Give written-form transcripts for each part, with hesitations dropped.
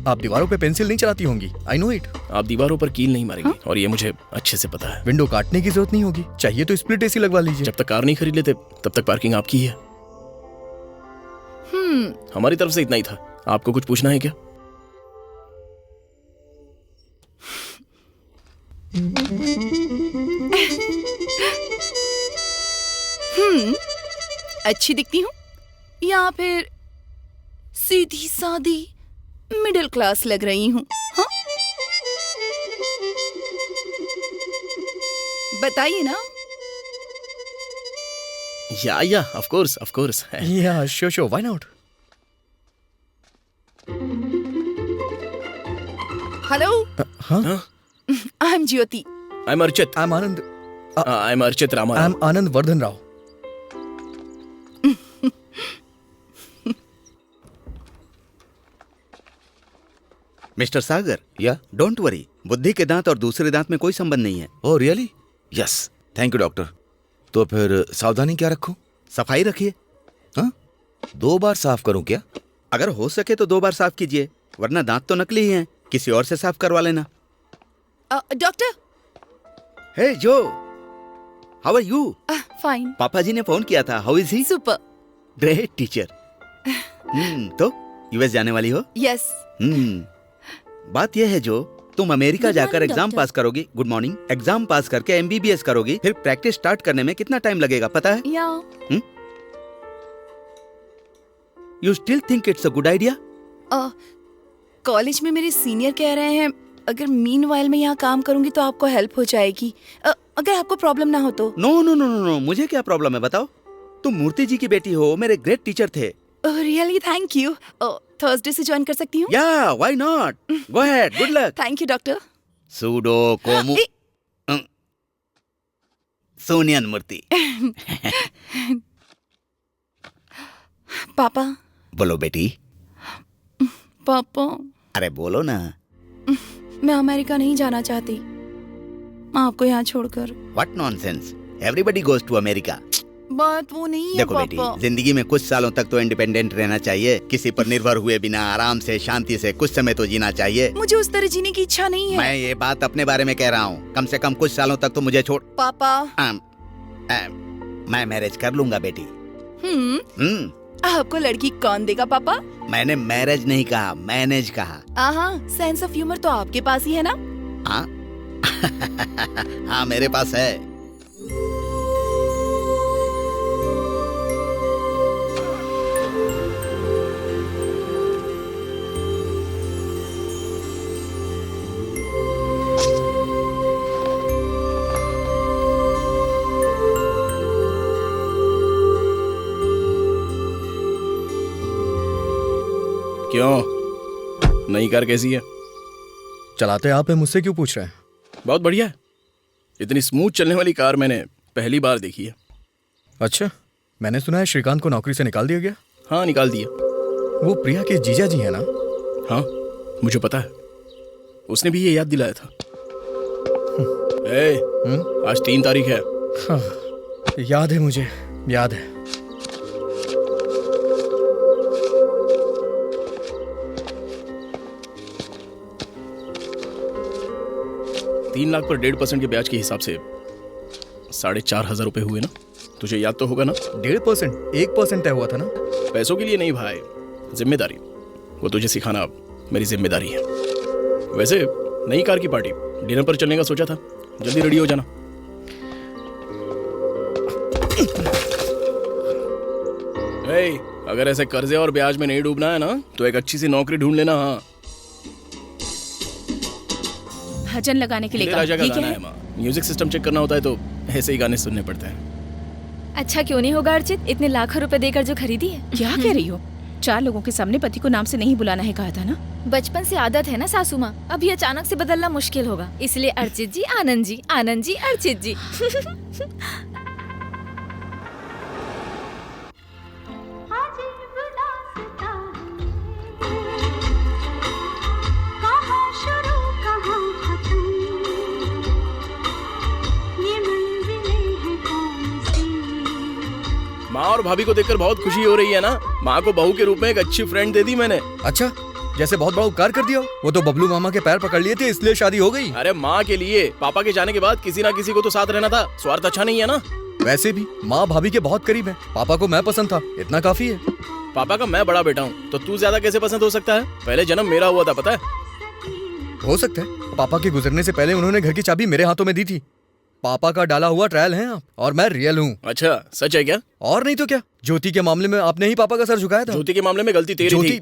आप दीवारों पे पेंसिल नहीं चलाती होंगी, आई नो इट। आप दीवारों पर कील नहीं मारेंगे और ये मुझे अच्छे से पता है। विंडो काटने की जरूरत नहीं होगी, चाहिए तो स्प्लिट एसी लगवा लीजिए। जब तक कार नहीं खरीद लेते तब तक पार्किंग आपकी है। हमारी तरफ से इतना ही था। आपको कुछ पूछना है क्या? अच्छी दिखती हूँ या फिर सीधी सादी मिडिल क्लास लग रही हूँ? हाँ? बताइए ना। Yeah of course. Yeah sure why not. Hello, I am Jyoti. I am Archit. I am Anand. I am Archit Rama. I am Anand Vardhan Rao. Mister Sagar, yeah don't worry, बुद्धि के दांत और दूसरे दांत में कोई संबंध नहीं है। Oh really? Yes, thank you doctor. तो फिर सावधानी क्या रखूं? सफाई रखिए। हाँ, 2 बार साफ करूं क्या? अगर हो सके तो 2 बार साफ कीजिए, वरना दांत तो नकली ही हैं, किसी और से साफ करवा लेना। डॉक्टर। हे जो, हाउ आर यू? फाइन। पापा जी ने फोन किया था, how is he? Super. Great teacher. तो यूएस जाने वाली हो? यस। बात यह है जो, तुम अमेरिका Good जाकर morning, एग्जाम doctor. पास करोगी। Good morning. एग्जाम पास करके एमबीबीएस करोगी, फिर प्रैक्टिस स्टार्ट करने में कितना टाइम लगेगा पता है? या you still think it's a good idea? College में मेरे सीनियर कह रहे हैं अगर मीनवाइल में यहाँ काम करूंगी तो आपको हेल्प हो जाएगी, अगर आपको प्रॉब्लम ना हो तो। No no no no no, मुझे क्या प्रॉब्लम है बताओ? तुम मूर्ति जी की बेटी हो, मेरे ग्रेट टीचर थे। Really thank you. थर्सडे से ज्वाइन कर सकती हूँ? Yeah why not, go ahead, good luck. Thank you doctor. सूडो कोमु सोनियन मूर्ति। पापा। बोलो बेटी। पापा, अरे बोलो ना। मैं अमेरिका नहीं जाना चाहती आपको यहाँ छोड़कर। What nonsense, everybody goes to America. बात वो नहीं है देखो पापा। बेटी, जिंदगी में कुछ सालों तक तो इंडिपेंडेंट रहना चाहिए, किसी पर निर्भर हुए बिना आराम से शांति से कुछ समय तो जीना चाहिए। मुझे उस तरह जीने की इच्छा नहीं है। मैं ये बात अपने बारे में कह रहा हूँ, कम से कम कुछ सालों तक तो मुझे छोड़। पापा। मैं मैरिज कर लूंगा बेटी। आपको लड़की कौन देगा पापा? मैंने मैरिज नहीं कहा, मैनेज कहा। सेंस ऑफ ह्यूमर तो आपके पास ही है ना? हाँ हाँ मेरे पास है। क्यों, नई कार कैसी है? चलाते आप हैं, मुझसे क्यों पूछ रहे हैं? बहुत बढ़िया है। इतनी स्मूथ चलने वाली कार मैंने पहली बार देखी है। अच्छा, मैंने सुना है श्रीकांत को नौकरी से निकाल दिया गया। हाँ, निकाल दिया। वो प्रिया के जीजा जी है ना? हाँ, मुझे पता है, उसने भी ये याद दिलाया था। आज 3 तारीख है। हाँ, याद है, मुझे याद है। तीन लाख पर 1.5% के ब्याज के हिसाब से 4,500 रुपए हुए ना? तुझे याद तो होगा ना? 1.5%? 1% तय हुआ था ना? पैसों के लिए नहीं भाई, जिम्मेदारी। वो तुझे सिखाना मेरी जिम्मेदारी है। वैसे नई कार की पार्टी, डिनर पर चलने का सोचा था, जल्दी रेडी हो जाना। अगर ऐसे कर्जे और ब्याज में नहीं डूबना है ना, तो एक अच्छी सी नौकरी ढूंढ लेना। हाँ, भजन लगाने के लिए राजा का ये गाना क्या है माँ। म्यूजिक सिस्टम चेक करना होता है तो ऐसे ही गाने सुनने पड़ते हैं। अच्छा क्यों नहीं होगा अर्चित, इतने लाखों रुपए देकर जो खरीदी है। क्या कह रही हो? 4 लोगों के सामने पति को नाम से नहीं बुलाना है कहा था ना? बचपन से आदत है ना सासू माँ, अभी अचानक से बदलना मुश्किल होगा, इसलिए अर्चित जी आनंद जी, आनंद जी अर्चित जी। माँ और भाभी को देखकर बहुत खुशी हो रही है ना? माँ को बहू के रूप में एक अच्छी फ्रेंड दे दी मैंने। अच्छा, जैसे बहुत बड़ा उपकार कर दिया हो। वो तो बबलू मामा के पैर पकड़ लिए थे इसलिए शादी हो गई। अरे माँ के लिए पापा के जाने के बाद किसी ना किसी को तो साथ रहना था। स्वार्थ अच्छा नहीं है ना। वैसे भी माँ भाभी के बहुत करीब है, पापा को मैं पसंद था, इतना काफी है। पापा का मैं बड़ा बेटा हूँ तो तू ज्यादा कैसे पसंद हो सकता है? पहले जन्म मेरा हुआ था, पता है? हो सकता है पापा के गुजरने से पहले उन्होंने घर की चाबी मेरे हाथों में दी थी। पापा का डाला हुआ ट्रायल है आप, और मैं रियल हूँ। अच्छा, सच है क्या? और नहीं तो क्या। ज्योति के मामले में आपने ही पापा का सर झुकाया था। ज्योति के मामले में गलती तेरी थी।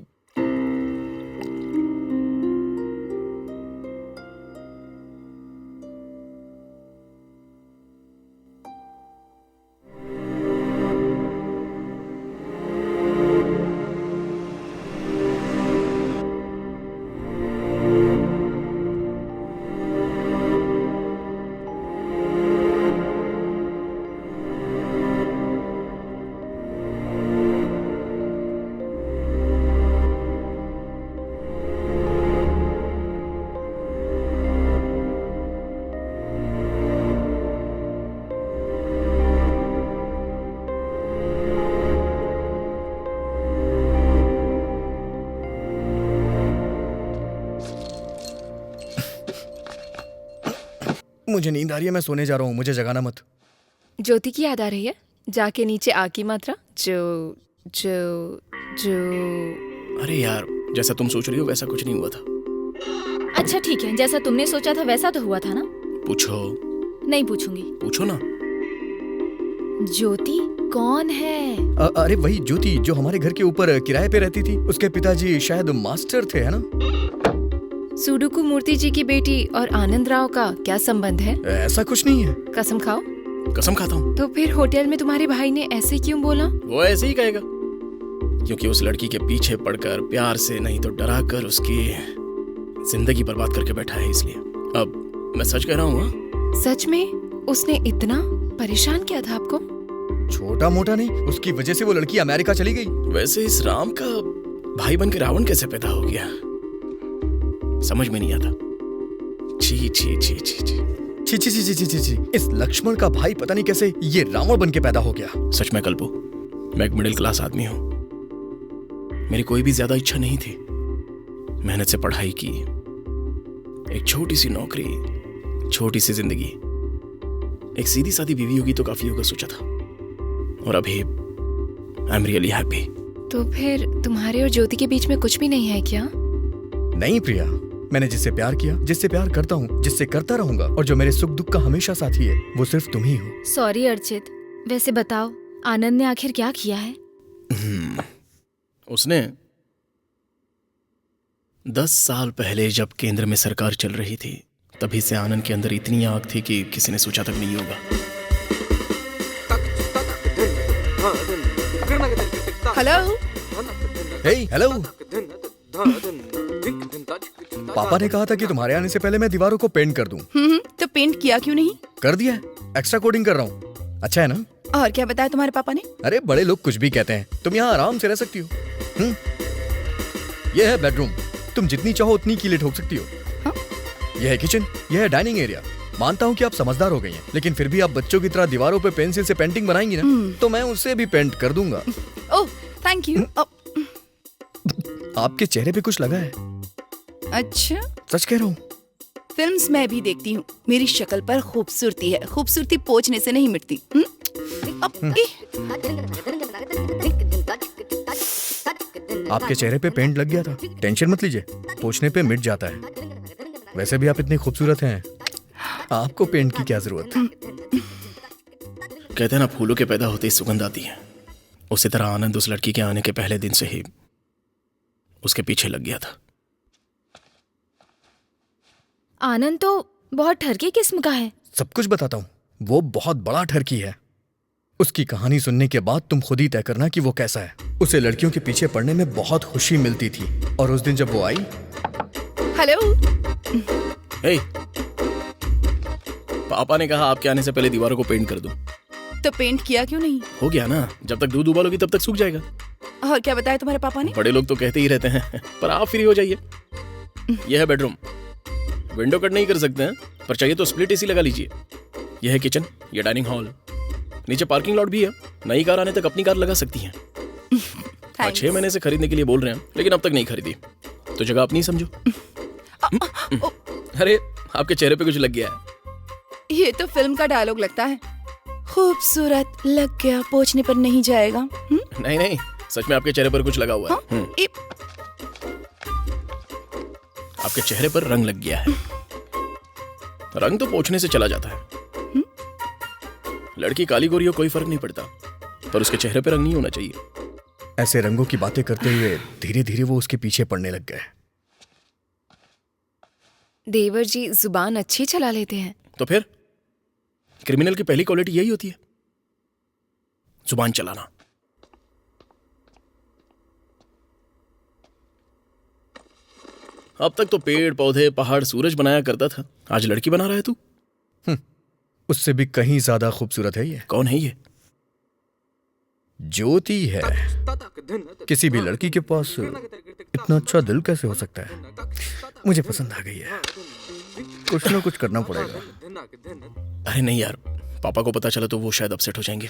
मुझे नींद आ रही है, मैं सोने जा रहा हूँ, मुझे जगाना मत। ज्योति की याद आ रही है? जाके नीचे आ की मात्रा जो जो जो। अरे यार, जैसा तुम सोच रही हो वैसा कुछ नहीं हुआ था। अच्छा ठीक है, जैसा तुमने सोचा था वैसा तो हुआ था ना? पूछो। नहीं पूछूंगी। पूछो ना। ज्योति कौन है? अरे वही ज्योति जो हमारे घर के ऊपर किराए पे रहती थी। उसके पिताजी शायद मास्टर थे, है ना? सुडोकू मूर्ति जी की बेटी और आनंद राव का क्या संबंध है? ऐसा कुछ नहीं है। कसम खाओ। कसम खाता हूँ। तो फिर होटल में तुम्हारे भाई ने ऐसे क्यों बोला? वो ऐसे ही कहेगा, क्योंकि उस लड़की के पीछे पड़कर प्यार से नहीं तो डरा कर उसकी जिंदगी बर्बाद करके बैठा है, इसलिए। अब मैं सच कह रहा हूँ। सच में उसने इतना परेशान किया था आपको? छोटा मोटा नहीं, उसकी वजह से वो लड़की अमेरिका चली गई। वैसे इस राम का भाई बन के रावण कैसे पैदा हो गया, समझ में नहीं आता। छी छी छी छी छी छी छी छी छी छी छी। इस लक्ष्मण का भाई पता नहीं कैसे ये रावण बन के पैदा हो गया। सच में कल्पू, मैं एक मिडिल क्लास आदमी हूँ। मेरी कोई भी ज्यादा इच्छा नहीं थी। मेहनत से पढ़ाई की, एक छोटी सी नौकरी, छोटी सी जिंदगी, एक सीधी सादी बीवी होगी तो काफी होगा सोचा था, और अभी आई एम रियली हैप्पी। तो फिर तुम्हारे और ज्योति के बीच में कुछ भी नहीं है क्या? नहीं प्रिया, मैंने जिससे प्यार किया, जिससे प्यार करता हूँ, जिससे करता रहूंगा, और जो मेरे सुख दुख का हमेशा साथी है, वो सिर्फ तुम ही हो। सॉरी अर्चित, वैसे बताओ आनंद ने आखिर क्या किया है? उसने 10 साल पहले जब केंद्र में सरकार चल रही थी, तभी से आनंद के अंदर इतनी आग थी कि किसी ने सोचा तक नहीं होगा। हेलो। हे हेलो। पापा ने कहा था कि तुम्हारे आने से पहले मैं दीवारों को पेंट कर दूं। तो पेंट किया क्यों नहीं? कर दिया है, एक्स्ट्रा कोडिंग कर रहा हूँ। अच्छा है ना? और क्या बताया तुम्हारे पापा ने? अरे बड़े लोग कुछ भी कहते हैं, तुम यहाँ आराम से रह सकती हो। यह है बेडरूम, तुम जितनी चाहो उतनी कीलें ठोक सकती हो। हाँ? यह है किचन, यह है डाइनिंग एरिया। मानता हूँ कि आप समझदार हो गई हैं, लेकिन फिर भी आप बच्चों की तरह दीवारों पे पेंसिल से पेंटिंग बनाएंगी ना, तो मैं उससे भी पेंट कर दूंगा। Oh thank you. आपके चेहरे पे कुछ लगा है। अच्छा, सच कह रहा हूँ। फिल्म्स मैं भी देखती हूँ, मेरी शक्ल पर खूबसूरती है, खूबसूरती पोंछने से नहीं मिटती। आपके चेहरे पे पेंट लग गया था, टेंशन मत लीजिए, पोंछने पे मिट जाता है। वैसे भी आप इतनी खूबसूरत हैं, आपको पेंट की क्या जरूरत? कहते हैं ना, फूलों के पैदा होते ही सुगंध आती है। उसी तरह आनंद उस लड़की के आने के पहले दिन से ही उसके पीछे लग गया था। आनंद तो बहुत ठरकी किस्म का है। सब कुछ बताता हूँ, वो बहुत बड़ा ठरकी है। उसकी कहानी सुनने के बाद तुम खुद ही तय करना कि वो कैसा है। उसे लड़कियों के पीछे पड़ने में बहुत खुशी मिलती थी, और उस दिन जब वो आई। हेलो। हे, पापा ने कहा आपके आने से पहले दीवारों को पेंट कर दूं। तो पेंट किया क्यों नहीं? हो गया ना, जब तक दूध उबालोगी तब तक सूख जाएगा। और क्या बताया तुम्हारे पापा ने? बड़े लोग तो कहते ही रहते हैं, पर आप फ्री हो जाइए। यह है बेडरूम, विंडो कट नहीं कर सकते हैं, पर चाहिए तो स्प्लिट एसी लगा लीजिए। यह है किचन, यह डाइनिंग हॉल, नीचे पार्किंग लॉट भी है। नई कार आने तक अपनी कार लगा सकती हैं। 6 महीने से खरीदने के लिए बोल रहे हैं, लेकिन अब तक नहीं खरीदी। तो जगह अपनी समझो। अरे आपके चेहरे पे कुछ लग गया है। ये तो फिल्म का डायलॉग लगता है। खूबसूरत लग गया, पोंछने पर नहीं जाएगा। नहीं नहीं, सच में आपके चेहरे पर कुछ लगा हुआ है। आपके चेहरे पर रंग लग गया है। रंग तो पोंछने से चला जाता है। लड़की काली गोरी हो कोई फर्क नहीं पड़ता, पर उसके चेहरे पे रंग नहीं होना चाहिए। ऐसे रंगों की बातें करते हुए धीरे धीरे वो उसके पीछे पड़ने लग गए। देवर जी जुबान अच्छी चला लेते हैं। तो फिर क्रिमिनल की पहली क्वालिटी यही होती है, जुबान चलाना। अब तक तो पेड़ पौधे पहाड़ सूरज बनाया करता था, आज लड़की बना रहा है तू। उससे भी कहीं ज्यादा खूबसूरत है ये। कौन है ये? ज्योति है। किसी भी लड़की के पास इतना अच्छा दिल कैसे हो सकता है? मुझे पसंद आ गई है। कुछ ना कुछ करना पड़ेगा। अरे नहीं यार, पापा को पता चला तो वो शायद अपसेट हो जाएंगे।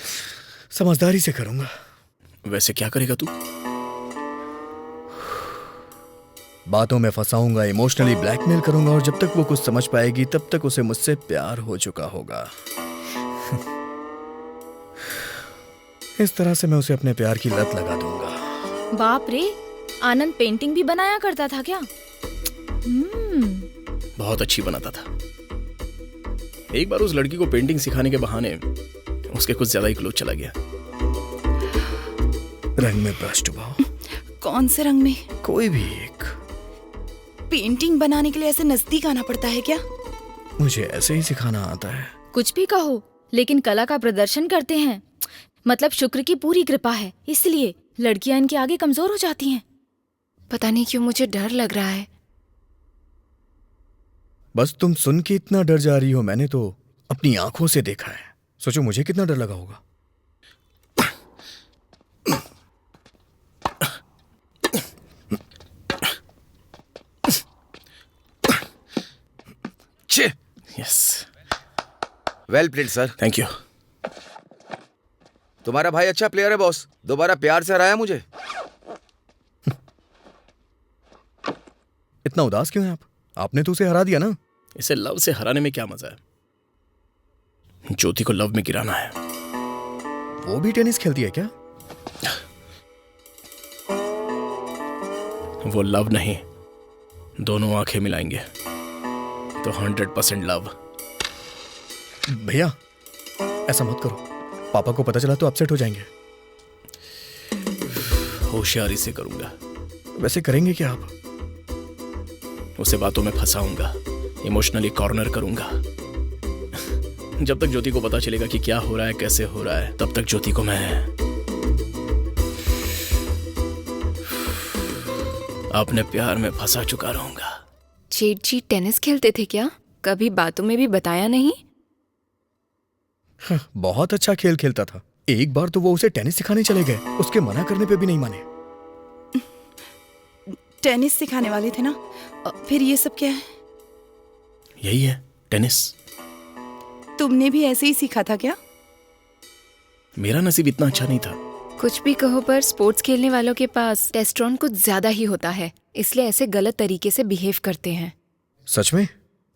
समझदारी से करूंगा। वैसे क्या करेगा तू? बातों में फंसाऊंगा, इमोशनली ब्लैकमेल करूंगा, और जब तक वो कुछ समझ पाएगी तब तक उसे मुझसे प्यार हो चुका होगा। इस तरह से मैं उसे अपने प्यार की लत लगा दूंगा। बाप रे, आनंद पेंटिंग भी बनाया करता था क्या? बहुत अच्छी बनाता था। एक बार उस लड़की को पेंटिंग सिखाने के बहाने उसके कुछ ज्यादा ही क्लोज चला गया। रंग में ब्रश डुबाओ। कौन से रंग में? कोई भी एक। पेंटिंग बनाने के लिए ऐसे नजदीक आना पड़ता है क्या? मुझे ऐसे ही सिखाना आता है। कुछ भी कहो, लेकिन कला का प्रदर्शन करते हैं। मतलब शुक्र की पूरी कृपा है, इसलिए लड़कियां इनके आगे कमजोर हो जाती हैं। पता नहीं क्यों मुझे डर लग रहा है। बस तुम सुन के इतना डर जा रही हो, मैंने तो अपनी आंखों से देखा है। सोचो मुझे कितना डर लगा होगा। Yes, well played sir. Thank you. तुम्हारा भाई अच्छा प्लेयर है बॉस, दोबारा प्यार से हराया मुझे। इतना उदास क्यों हैं आप? आपने तो उसे हरा दिया ना। इसे लव से हराने में क्या मजा है? ज्योति को लव में गिराना है। वो भी टेनिस खेलती है क्या? वो लव नहीं, दोनों आंखें मिलाएंगे तो 100% लव। भैया ऐसा मत करो, पापा को पता चला तो अपसेट हो जाएंगे। होशियारी से करूंगा। वैसे करेंगे क्या आप? उसे बातों में फंसाऊंगा, इमोशनली कॉर्नर करूंगा। जब तक ज्योति को पता चलेगा कि क्या हो रहा है, कैसे हो रहा है, तब तक ज्योति को मैं अपने प्यार में फंसा चुका रहूंगा। जेठ जी टेनिस खेलते थे क्या? कभी बातों में भी बताया नहीं। बहुत अच्छा खेल खेलता था। एक बार तो वो उसे टेनिस सिखाने चले गए, उसके मना करने पे भी नहीं माने। टेनिस सिखाने वाले थे ना? फिर ये सब क्या है? यही है टेनिस। तुमने भी ऐसे ही सीखा था क्या? मेरा नसीब इतना अच्छा नहीं था। कुछ भी कहो, पर स्पोर्ट्स खेलने वालों के पास टेस्टोस्टेरोन कुछ ज्यादा ही होता है, इसलिए ऐसे गलत तरीके से बिहेव करते हैं। सच में?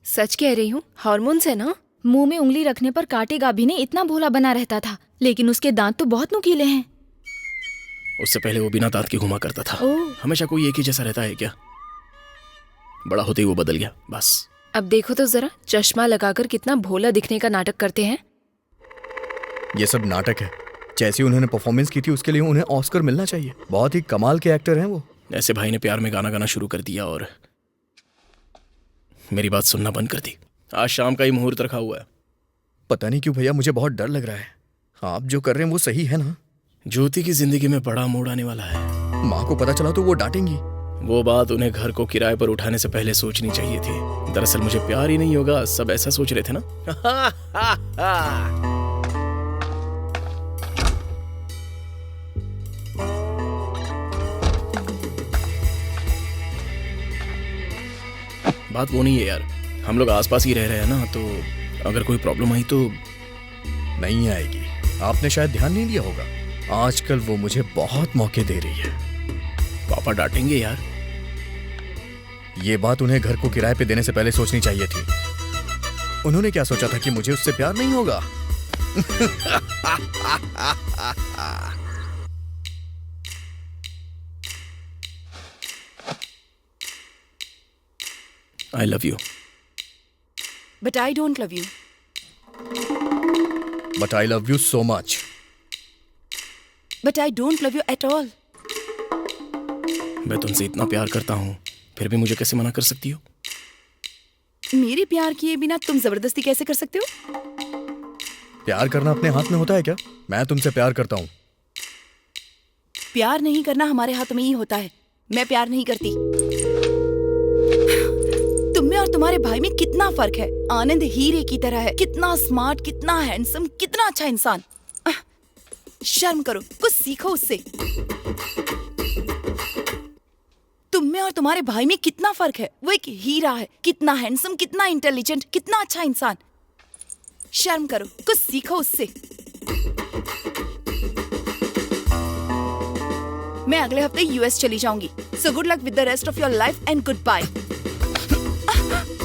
सच कह रही हूँ, हार्मोन्स है ना। मुंह में उंगली रखने पर काटेगा भी नहीं, इतना भोला बना रहता था, लेकिन उसके दांत तो बहुत नुकीले हैं। उससे पहले वो बिना दांत के घुमा करता था। हमेशा कोई एक ही जैसा रहता है क्या? बड़ा होते ही वो बदल गया बस। अब देखो तो जरा, चश्मा लगाकर कितना भोला दिखने का नाटक करते हैं। ये सब नाटक है। जैसी उन्होंने परफॉर्मेंस की थी उसके लिए उन्हें ऑस्कर मिलना चाहिए। बहुत ही कमाल के एक्टर हैं वो। ऐसे भाई ने प्यार में गाना गाना शुरू कर दिया और मेरी बात सुनना बंद कर दी। आज शाम का ही मुहूर्त रखा हुआ है। पता नहीं क्यों भैया, मुझे बहुत डर लग रहा है। आप जो कर रहे हैं वो सही है ना? ज्योति की जिंदगी में बड़ा मोड़ आने वाला है। माँ को पता चला तो वो डांटेंगी। वो बात उन्हें घर को किराए पर उठाने से पहले सोचनी चाहिए थी। दरअसल मुझे प्यार ही नहीं होगा, सब ऐसा सोच रहे थे ना। बात वो नहीं है यार, हम लोग आसपास ही रह रहे हैं ना, तो अगर कोई प्रॉब्लम आई तो। नहीं आएगी। आपने शायद ध्यान नहीं दिया होगा, आजकल वो मुझे बहुत मौके दे रही है। पापा डांटेंगे यार। ये बात उन्हें घर को किराए पे देने से पहले सोचनी चाहिए थी। उन्होंने क्या सोचा था कि मुझे उससे प्यार नहीं होगा? I love you. But I don't love you. But I love you so much. But I don't love you at all. मैं तुमसे इतना प्यार करता हूँ, फिर भी मुझे कैसे मना कर सकती हो? मेरे प्यार किए बिना तुम जबरदस्ती कैसे कर सकते हो? प्यार करना अपने हाथ में होता है क्या? मैं तुमसे प्यार करता हूँ। प्यार नहीं करना हमारे हाथ में ही होता है। मैं प्यार नहीं करती। तुम में और तुम्हारे भाई में कितना फर्क है। आनंद हीरे की तरह है, कितना स्मार्ट, कितना हैंडसम, कितना अच्छा इंसान। शर्म करो, कुछ सीखो उससे। तुम में और तुम्हारे भाई में कितना फर्क है। वो एक हीरा है, कितना हैंडसम, कितना इंटेलिजेंट, कितना अच्छा इंसान। शर्म करो, कुछ सीखो उससे। मैं अगले हफ्ते यूएस चली जाऊंगी। So good luck with the rest of your life and goodbye.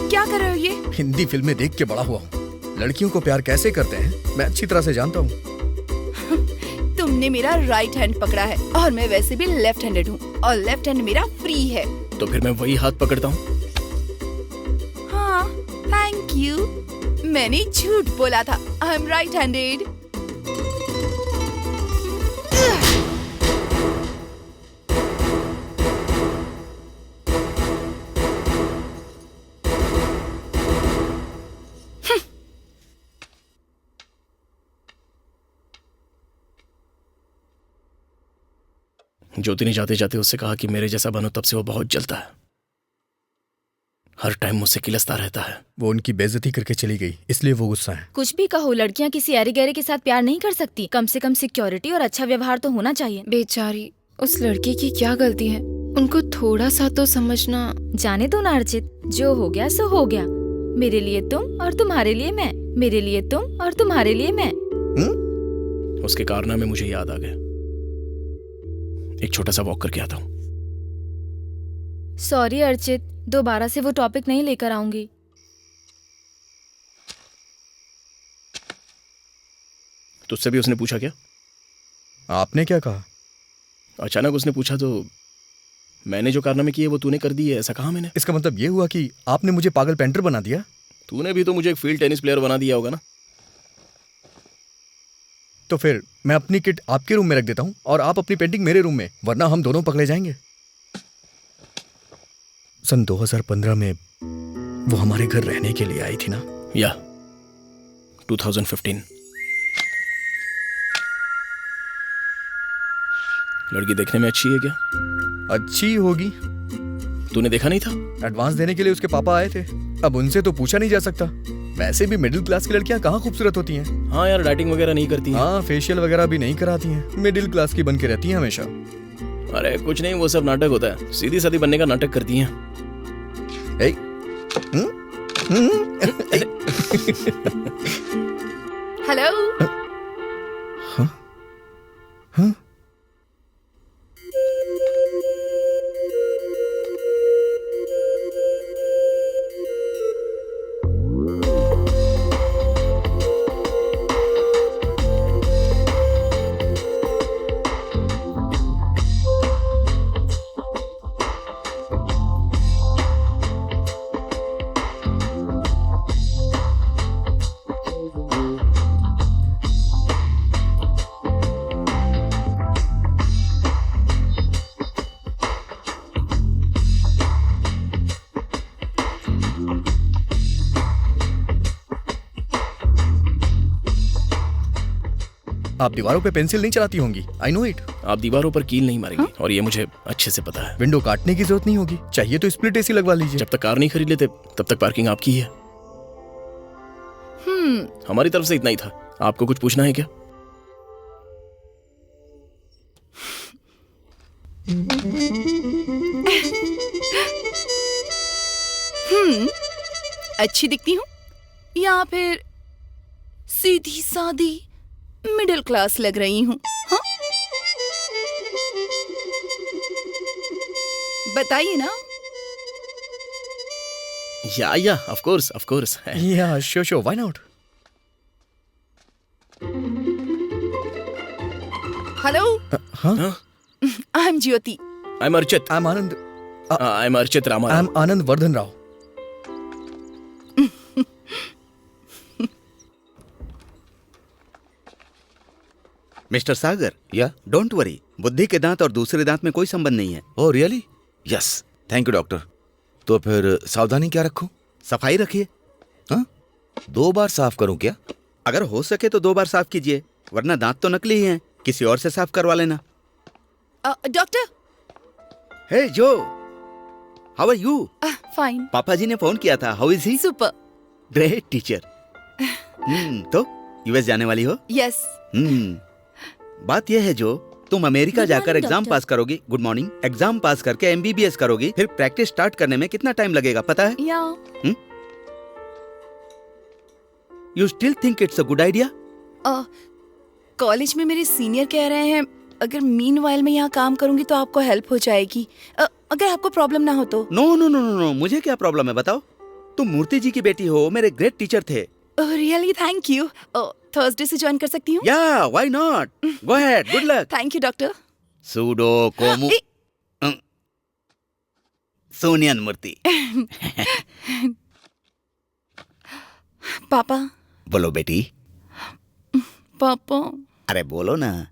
क्या कर रहे हो ये? हिंदी फिल्में देख के बड़ा हुआ हूँ। लड़कियों को प्यार कैसे करते हैं मैं अच्छी तरह से जानता हूँ। तुमने मेरा राइट हैंड पकड़ा है और मैं वैसे भी लेफ्ट हैंडेड हूँ और लेफ्ट हैंड मेरा फ्री है। तो फिर मैं वही हाथ पकड़ता हूँ। हाँ, थैंक यू। मैंने झूठ बोला था। I am right handed. Jyoti ने जाते जाते उससे कहा कि मेरे जैसा बनो, तब से वो बहुत जलता है। हर टाइम मुझसे किलसता रहता है। वो उनकी बेइज्जती करके चली गई, इसलिए वो गुस्सा है। कुछ भी कहो, लड़कियां किसी ऐरे गहरे के साथ प्यार नहीं कर सकती। कम से कम सिक्योरिटी और अच्छा व्यवहार तो होना चाहिए। बेचारी, उस लड़की की क्या गलती है? उनको थोड़ा सा तो समझना। जाने दो ना अर्चित, जो हो गया सो हो गया। मेरे लिए तुम और तुम्हारे लिए मैं, मेरे लिए तुम और तुम्हारे लिए मैं। उसके कारनामे मुझे याद आ गए। एक छोटा सा वॉक करके आता हूँ। सॉरी अर्चित, दोबारा से वो टॉपिक नहीं लेकर आऊंगी। तुझसे भी उसने पूछा क्या? आपने क्या कहा? अचानक उसने पूछा तो मैंने जो कारनामे किए वो तूने कर दिए, ऐसा कहा मैंने? इसका मतलब ये हुआ कि आपने मुझे पागल पेंटर बना दिया? तूने भी तो मुझे एक फील्ड टेनिस प्लेयर बना दिया होगा ना। तो फिर मैं अपनी किट आपके रूम में रख देता हूँ और आप अपनी पेंटिंग मेरे रूम में, वरना हम दोनों पकड़े जाएंगे। सन 2015 में वो हमारे घर रहने के लिए आई थी ना? या 2015। लड़की देखने में अच्छी है क्या? अच्छी होगी। तूने देखा नहीं था? एडवांस देने के लिए उसके पापा आए थे। अब उनसे तो पूछा नहीं जा सकता। वैसे भी मिडिल क्लास की लड़कियां कहाँ खूबसूरत होती हैं? हाँ यार, डाइटिंग वगैरह नहीं करती हैं। हाँ, फेशियल वगैरह भी नहीं कराती हैं। मिडिल क्लास की बन के रहती हैं हमेशा। अरे कुछ नहीं, वो सब नाटक होता है। सीधी सादी बनने का नाटक करती हैं। ए, हेलो। हाँ? आप दीवारों पे पेंसिल नहीं चलाती होंगी। I know it. आप दीवारों पर कील नहीं मारेंगे। और ये मुझे अच्छे से पता है। विंडो काटने की जरूरत नहीं होगी। चाहिए तो स्प्लिट एसी लगवा लीजिए। जब तक कार नहीं खरीद लेते तब तक पार्किंग आपकी है। हमारी तरफ से इतना ही था। आपको कुछ पूछना है क्या? अच्छी दिखती हूँ या फिर सीधी सादी मिडिल क्लास लग रही हूँ? हाँ? बताइए ना। Yeah of course Yeah, sure. Why not? Hello, Huh? I am Jyoti. I am Archit Rama. I'm Anand Vardhan Rao. Mister Sagar, yeah don't worry, बुद्धि के दांत और दूसरे दांत में कोई संबंध नहीं है. Oh really? Yes, thank you doctor. तो फिर सावधानी क्या रखूं? सफाई रखिए. हाँ? 2 बार साफ करूं क्या? अगर हो सके तो 2 बार साफ कीजिए, वरना दांत तो नकली ही हैं. किसी और से साफ करवा लेना. डॉक्टर. हे जो, हाउ आर यू? फाइन. पापा जी ने फोन किया था. How is he? Super. Great teacher. तो यूएस जाने वाली हो? यस. बात यह है जो, तुम अमेरिका Good जाकर morning, एग्जाम doctor. पास करोगी. Good morning. एग्जाम पास करके एमबीबीएस करोगी, फिर प्रैक्टिस स्टार्ट करने में कितना टाइम लगेगा पता है? या. You still think it's a good idea? College में मेरे सीनियर कह रहे हैं अगर मीनवाइल में यहाँ काम करूंगी तो आपको हेल्प हो जाएगी. अगर आपको प्रॉब्लम ना हो तो. नो, मुझे क्या प्रॉब्लम है बताओ. तुम मूर्ति जी की बेटी हो, मेरे ग्रेट टीचर थे. Really thank you. थर्सडे से ज्वाइन कर सकती हूँ? Yeah, why not. Go ahead. Good luck. Thank you doctor. सूडो कोमु सोनियन मूर्ति. पापा. बोलो बेटी. पापा, अरे बोलो ना.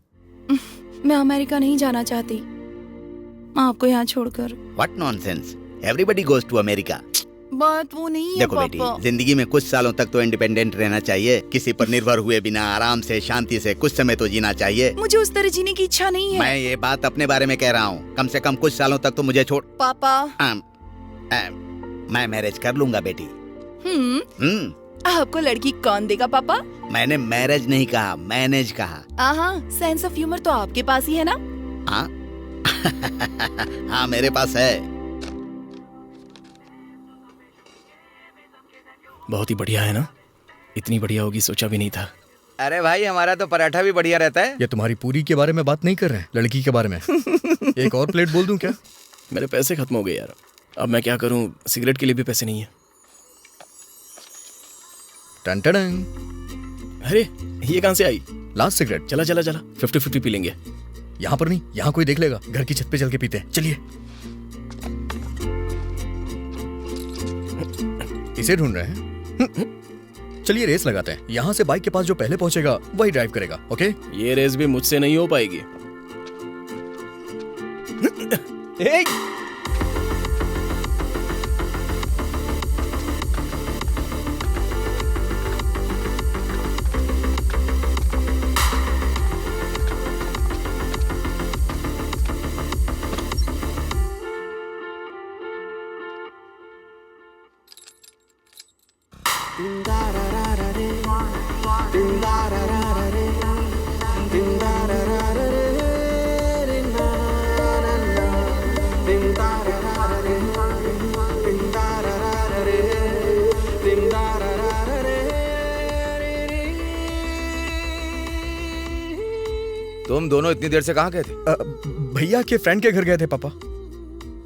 मैं अमेरिका नहीं जाना चाहती आपको यहाँ छोड़कर. What nonsense. Everybody goes to America. बात वो नहीं है देखो बेटी, पापा. जिंदगी में कुछ सालों तक तो इंडिपेंडेंट रहना चाहिए. किसी पर निर्भर हुए बिना आराम से शांति से कुछ समय तो जीना चाहिए. मुझे उस तरह जीने की इच्छा नहीं है. मैं ये बात अपने बारे में कह रहा हूँ. कम से कम कुछ सालों तक तो मुझे छोड़. पापा. मैं मैरिज कर लूंगा बेटी. आपको लड़की कौन देगा पापा? मैंने मैरिज नहीं कहा, मैनेज कहा. सेंस ऑफ ह्यूमर तो आपके पास ही है ना. हाँ. हाँ, मेरे पास है. बहुत ही बढ़िया है ना. इतनी बढ़िया होगी सोचा भी नहीं था. अरे भाई, हमारा तो पराठा भी बढ़िया रहता है. ये तुम्हारी पूरी के बारे में बात नहीं कर रहे हैं, लड़की के बारे में. एक और प्लेट बोल दूं क्या? मेरे पैसे खत्म हो गए यार. अब मैं क्या करूं, सिगरेट के लिए भी पैसे नहीं है. टन टन. अरे ये कहां से आई? Last cigarette. चला 50-50 पी लेंगे. यहाँ पर नहीं, यहाँ कोई देख लेगा. घर की छत पे चल के पीते हैं. चलिए. इसे ढूंढ रहे हैं. चलिए रेस लगाते हैं. यहाँ से बाइक के पास जो पहले पहुंचेगा वही ड्राइव करेगा. ओके? ये रेस भी मुझसे नहीं हो पाएगी. तुम दोनों इतनी देर से कहाँ गए थे? भैया के फ्रेंड के घर गए थे पापा.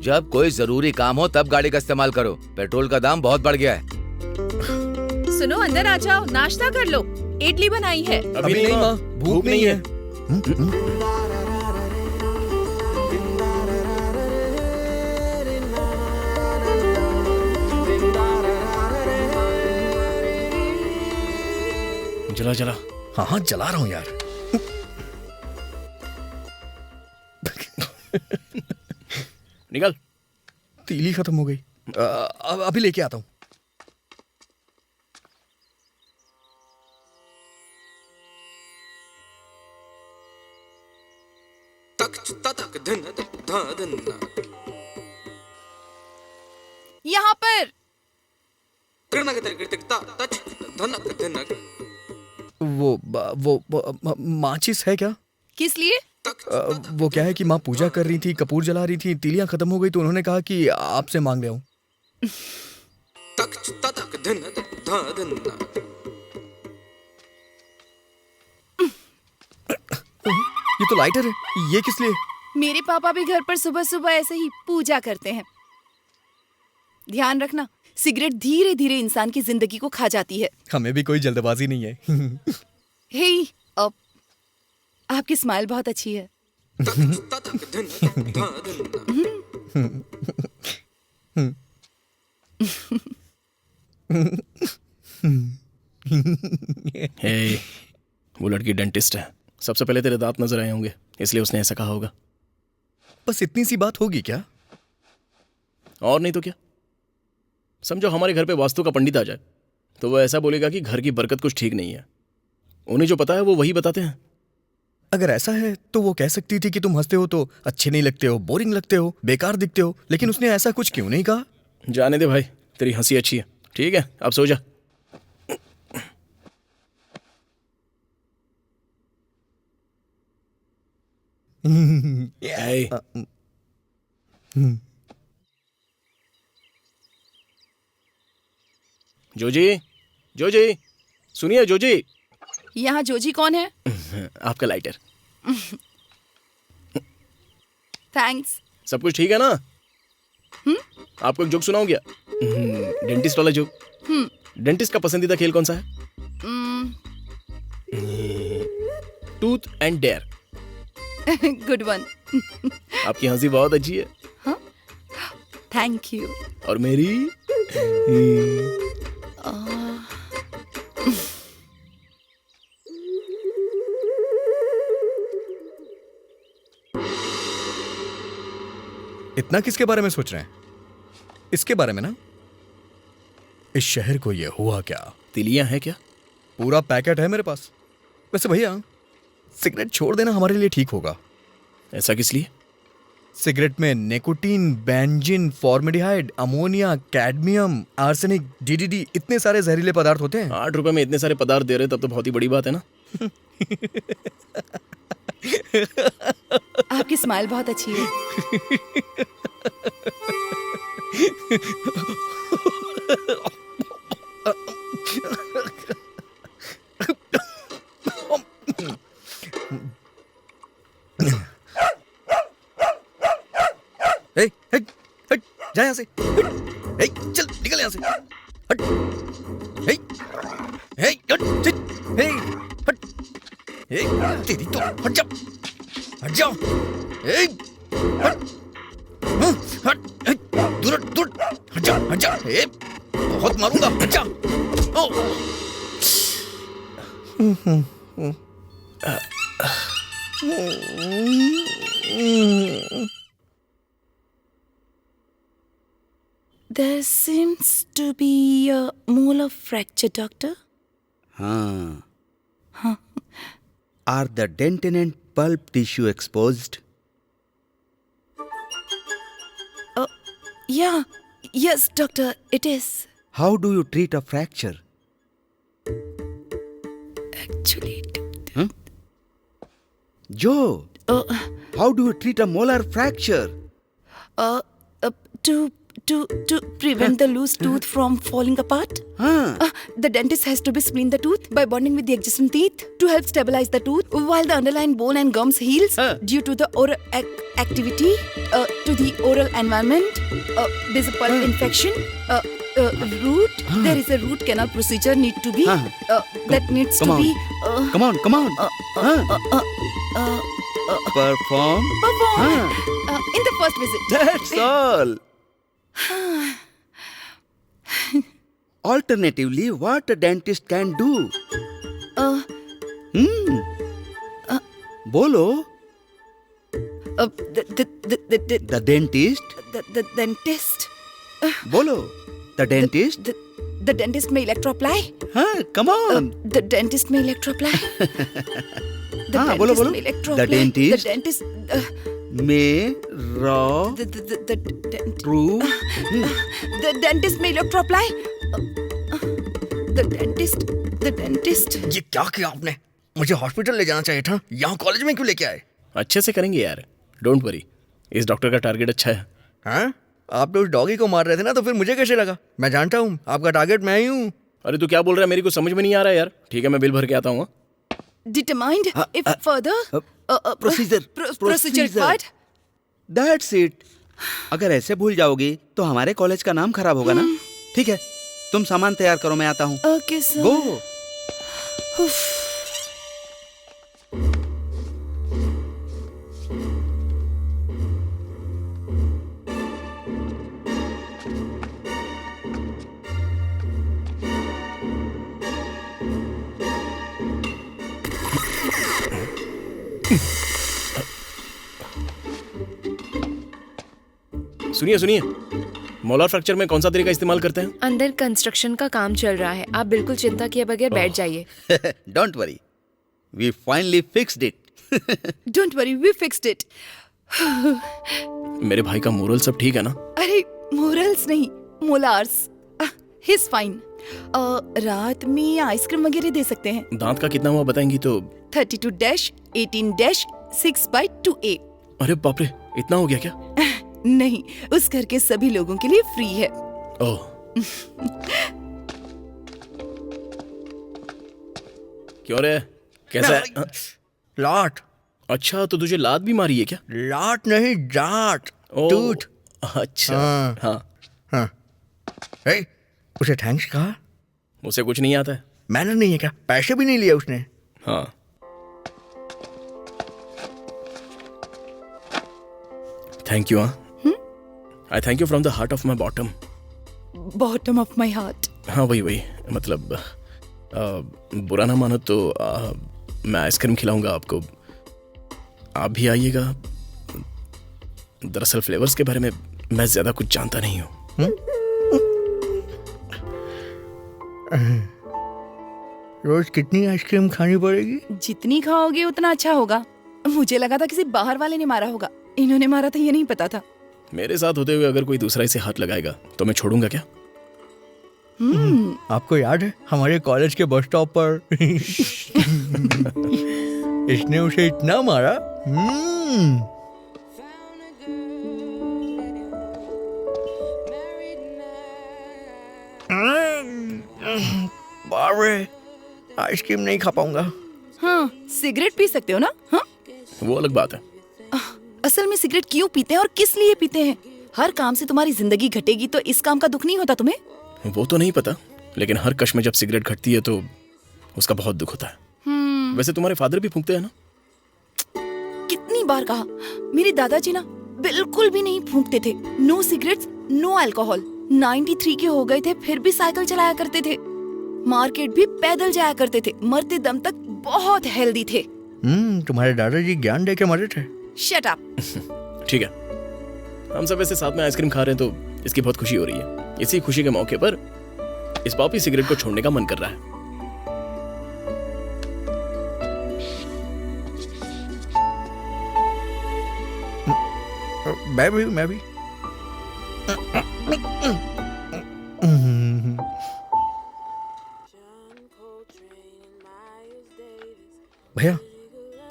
जब कोई जरूरी काम हो तब गाड़ी का इस्तेमाल करो. पेट्रोल का दाम बहुत बढ़ गया है. सुनो, अंदर आ जाओ, नाश्ता कर लो. इडली बनाई है. अभी नहीं माँ, भूख नहीं है. जला. हाँ, जला रहा हूँ यार. निकल. तीली खत्म हो गई. अभी लेके आता हूँ. यहाँ पर. वो माचिस है क्या? किस लिए? वो क्या है कि माँ पूजा कर रही थी, कपूर जला रही थी, तीलियां खत्म हो गई तो उन्होंने कहा कि आपसे मांग ले आऊं. ये तो लाइटर है. ये किस लिए? मेरे पापा भी घर पर सुबह सुबह ऐसे ही पूजा करते हैं. ध्यान रखना, सिगरेट धीरे धीरे इंसान की जिंदगी को खा जाती है। हमें भी कोई जल्दबाजी नहीं है। हे, आपकी स्माइल बहुत अच्छी है। हे, वो लड़की डेंटिस्ट है। सबसे पहले तेरे दांत नजर आए होंगे, इसलिए उसने ऐसा कहा होगा। बस इतनी सी बात होगी क्या? और नहीं तो क्या। समझो हमारे घर पे वास्तु का पंडित आ जाए तो वो ऐसा बोलेगा कि घर की बरकत कुछ ठीक नहीं है। उन्हें जो पता है वो वही बताते हैं। अगर ऐसा है तो वो कह सकती थी कि तुम हंसते हो तो अच्छे नहीं लगते हो, बोरिंग लगते हो, बेकार दिखते हो, लेकिन उसने ऐसा कुछ क्यों नहीं कहा? जाने दे भाई, तेरी हंसी अच्छी है। ठीक है, अब सो जा। Hey. जोजी, जोजी, सुनिए जोजी। यहाँ जोजी कौन है? आपका लाइटर। थैंक्स। सब कुछ ठीक है ना? आपको एक जोक सुनाऊं क्या? डेंटिस्ट वाला जोक। डेंटिस्ट का पसंदीदा खेल कौन सा है? टूथ एंड डेयर। Good one. आपकी हंसी बहुत अच्छी है। Thank you. और मेरी इतना किसके बारे में सोच रहे हैं? इसके बारे में ना। इस शहर को ये हुआ क्या? तिलियां है क्या? पूरा पैकेट है मेरे पास। वैसे भैया, सिगरेट छोड़ देना हमारे लिए ठीक होगा। ऐसा किस लिए? सिगरेट में nicotine, benzene, formaldehyde, ammonia, cadmium, arsenic, DDT, इतने सारे जहरीले पदार्थ होते हैं। 8 रुपए में इतने सारे पदार्थ दे रहे तब तो बहुत ही बड़ी बात है ना। आपकी स्माइल बहुत अच्छी है। जा यहाँ से। चल निकल यहाँ से। हट। हट। तेरी तो हट जा। हट जाओ। हट। दूर हट जा। हट जा। बहुत मारूंगा। हट जा। There seems to be a molar fracture, doctor. हाँ. Are the dentin and pulp tissue exposed? Yeah. Yes, doctor, it is. How do you treat a fracture? Actually, Joe, how do you treat a molar fracture? To prevent the loose tooth from falling apart, the dentist has to be spline the tooth by bonding with the adjacent teeth to help stabilize the tooth while the underlying bone and gums heals due to the oral activity to the oral environment. There's a pulp infection. Root. There is a root canal procedure need to be that needs Come to on. be Come on. Perform. in the first visit. That's all. Alternatively, what a dentist can do? Bolo. The dentist. The dentist. Bolo. The dentist. The dentist may electro-apply. Come on. The dentist may electro-apply. The bolo. dentist may electro-apply. The dentist. The dentist. May raw. True. The dentist may electro-apply. The dentist. ये क्या किया आपने? मुझे hospital ले जाना चाहिए था। यहाँ कॉलेज में क्यों लेके आए? अच्छे से करेंगे यार, डोंट वरी। इस डॉक्टर का टारगेट अच्छा है। हाँ? आप तो उस डॉगी को मार रहे थे ना, तो फिर मुझे कैसे लगा? मैं जानता हूँ आपका टारगेट मैं ही हूँ। अरे तू क्या बोल रहा है? मेरी को समझ में नहीं आ रहा है यार। ठीक है, मैं बिल भर के आता हूँ। Determined if further Procedure. procedure required. That's it. अगर ऐसे भूल जाओगी तो हमारे कॉलेज का नाम खराब होगा ना। ठीक है, तुम सामान तैयार करो, मैं आता हूँ। Okay sir. गो। सुनिए सुनिए, मोलार फ्रैक्चर में कौन सा तरीका इस्तेमाल करते हैं? अंदर कंस्ट्रक्शन का काम चल रहा है, आप बिल्कुल चिंता किए बगैर बैठ जाइए। Don't worry, we finally fixed it. Don't worry, we fixed it. मेरे भाई का मोरल सब ठीक है ना? अरे मोरल्स नहीं, मोलार्स। He is fine. रात में आइसक्रीम वगैरह दे सकते हैं। दांत का कितना हुआ बताएंगी तो? 32-18-6/2A। अरे बाप रे, इतना हो गया क्या? नहीं, उस घर के सभी लोगों के लिए फ्री है। ओह। क्यों रे, कैसा है? लाट। अच्छा, तो तुझे लात भी मारी है क्या? लाट नहीं, जाट। ओह, टूट। अच्छा। हाँ। हाँ, हाँ। ए, उसे थैंक्स कहा? उसे कुछ नहीं आता है। मैनर नहीं है क्या? पैसे भी नहीं लिए उसने। हाँ। Thank you. हाँ, I thank you from the heart of my bottom. Bottom of my heart. हाँ, वही मतलब बुरा ना मानो तो मैं आइसक्रीम खिलाऊंगा आपको, आप भी आइएगा। दरअसल फ्लेवर्स के बारे में मैं ज्यादा कुछ जानता नहीं हूँ। रोज कितनी आइसक्रीम खानी पड़ेगी? जितनी खाओगे उतना अच्छा होगा। मुझे लगा था किसी बाहर वाले ने मारा होगा, इन्होंने मारा था ये नहीं पता था। मेरे साथ होते हुए अगर कोई दूसरा इसे हाथ लगाएगा तो मैं छोड़ूंगा क्या? आपको याद है हमारे कॉलेज के बस स्टॉप पर इसने उसे इतना मारा। बाप रे, आइसक्रीम नहीं खा पाऊंगा। हाँ, सिगरेट पी सकते हो ना? हाँ, वो अलग बात है। असल में सिगरेट क्यों पीते हैं और किस लिए पीते हैं? हर काम से तुम्हारी जिंदगी घटेगी तो इस काम का दुख नहीं होता तुम्हें? वो तो नहीं पता, लेकिन हर कश में जब सिगरेट घटती है तो उसका बहुत दुख होता है। वैसे तुम्हारे फादर भी फूंकते हैं ना? कितनी बार कहा, मेरे दादाजी ना बिल्कुल भी नहीं फूंकते थे। No cigarettes, no alcohol. 93 के हो गए थे फिर भी साइकिल चलाया करते थे, मार्केट भी पैदल जाया करते थे, मरते दम तक बहुत हेल्दी थे। तुम्हारे दादाजी ज्ञान दे के मरे थे। Shut up. ठीक है, हम सब ऐसे साथ में आइसक्रीम खा रहे हैं तो इसकी बहुत खुशी हो रही है। इसी खुशी के मौके पर इस पॉपी सिगरेट को छोड़ने का मन कर रहा है। मैं भी। भैया,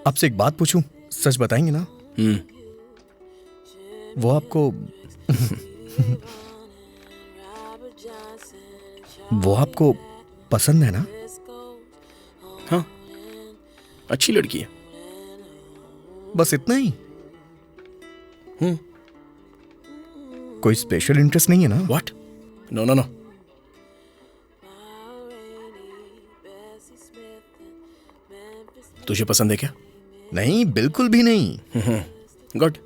आपसे एक बात पूछूं, सच बताएंगे ना? वो आपको वो आपको पसंद है ना? हाँ, अच्छी लड़की है। बस इतना ही? कोई स्पेशल इंटरेस्ट नहीं है ना? व्हाट? No no no. तुझे पसंद है क्या? नहीं, बिल्कुल भी नहीं। गुड।